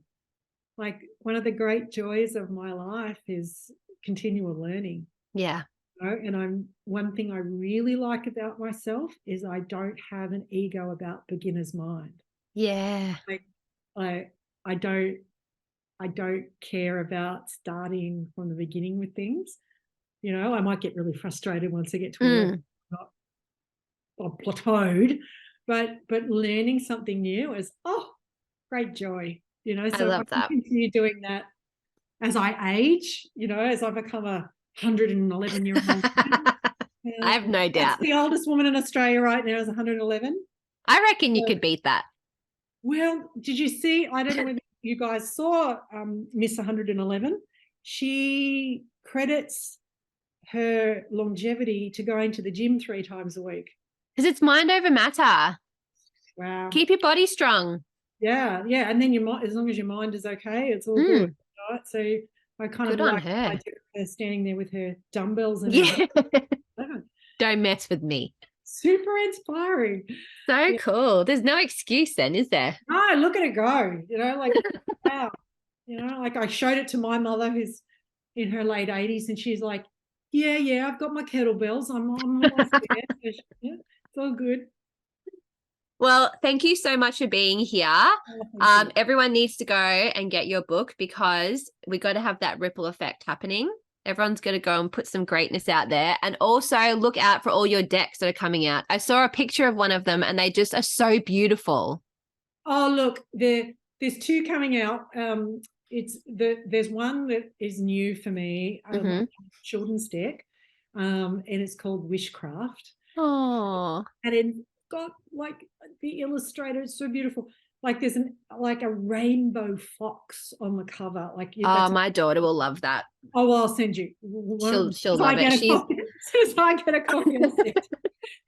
Like one of the great joys of my life is continual learning. Yeah. And one thing I really like about myself is I don't have an ego about beginner's mind. Yeah. Like I don't care about starting from the beginning with things. I might get really frustrated once I get to a level I'm plateaued, but learning something new is great joy. I So love I that. continue doing that as I age. As I become a 111-year-old. I have no doubt. That's the oldest woman in Australia right now is 111. I reckon you could beat that. Well, did you see? I don't know whether you guys saw Miss 111. She credits her longevity to going to the gym 3 times a week. Because it's mind over matter. Wow. Keep your body strong. Yeah. And then as long as your mind is okay, it's all good. Right? So I kind Good of on like her. her standing there with her dumbbells and Don't mess with me. super inspiring. So cool. There's no excuse then, is there? No, look at it go. Wow. Like I showed it to my mother who's in her late 80s, and she's like, yeah, I've got my kettlebells. I'm almost there. Yeah, it's all good. Well, thank you so much for being here. Everyone needs to go and get your book because we got to have that ripple effect happening. Everyone's going to go and put some greatness out there. And also look out for all your decks that are coming out. I saw a picture of one of them and they just are so beautiful. Oh, look, there's 2 coming out. There's one that is new for me, children's deck, and it's called Wishcraft. Oh. And it's got like the illustrator, it's so beautiful. Like there's a rainbow fox on the cover. My daughter will love that. Oh, well, I'll send you. She'll love it. As I get a copy,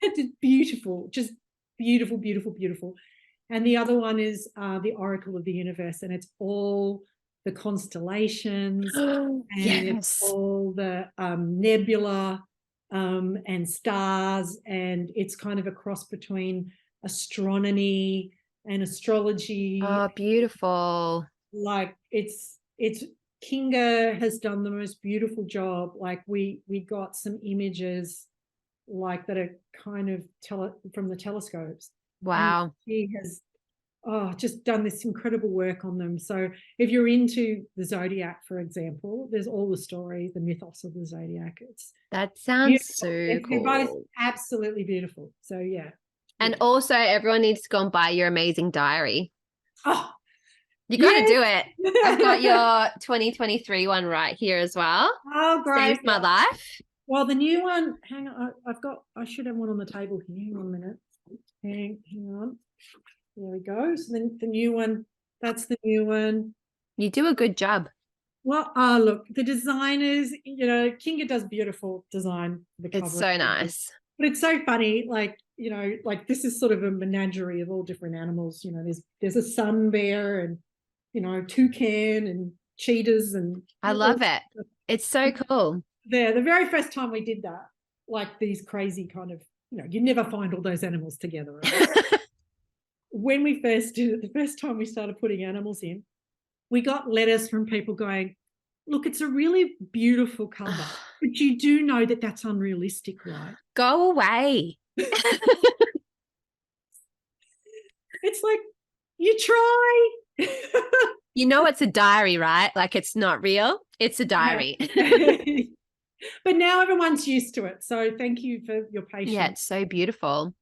it's beautiful, just beautiful, beautiful, beautiful. And the other one is the Oracle of the Universe, and it's all the constellations and it's all the nebula and stars, and it's kind of a cross between astronomy and astrology. Oh, beautiful. Like it's Kinga has done the most beautiful job. Like we got some images like that are kind of from the telescopes. Wow. And she has just done this incredible work on them. So if you're into the Zodiac, for example, there's all the story, the mythos of the Zodiac. That sounds so cool. They're both absolutely beautiful. So yeah. And also everyone needs to go and buy your amazing diary. Oh, you got to do it. I've got your 2023 one right here as well. Oh, great. Saves my life. Well, the new one, hang on, I should have one on the table here. Hang on a minute. Hang on. There we go. So then the new one, that's the new one. You do a good job. Well, look, the designers, Kinga does beautiful design. It's so nice. But it's so funny, like this is sort of a menagerie of all different animals. There's a sun bear and, toucan and cheetahs. And I love it. It's so cool. The very first time we did that, like these crazy kind of, you never find all those animals together. Right? When we first did it, the first time we started putting animals in, we got letters from people going, look, it's a really beautiful cover, but you do know that that's unrealistic, right? Go away. It's like, you try. It's a diary, right? Like it's not real. It's a diary. But now everyone's used to it. So thank you for your patience. Yeah, it's so beautiful.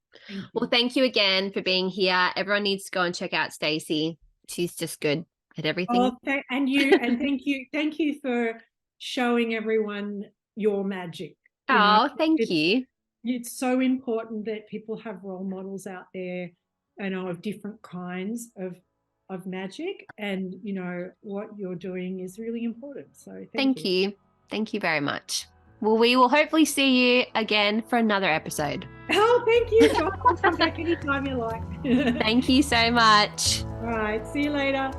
Well, thank you again for being here. Everyone needs to go and check out Stacey. She's just good at everything. Oh, thank you for showing everyone your magic. Thank you. It's so important that people have role models out there, of different kinds of magic, and what you're doing is really important. So thank you. Thank you very much. Well, we will hopefully see you again for another episode. Oh, thank you. Come back anytime you like. Thank you so much. All right. See you later.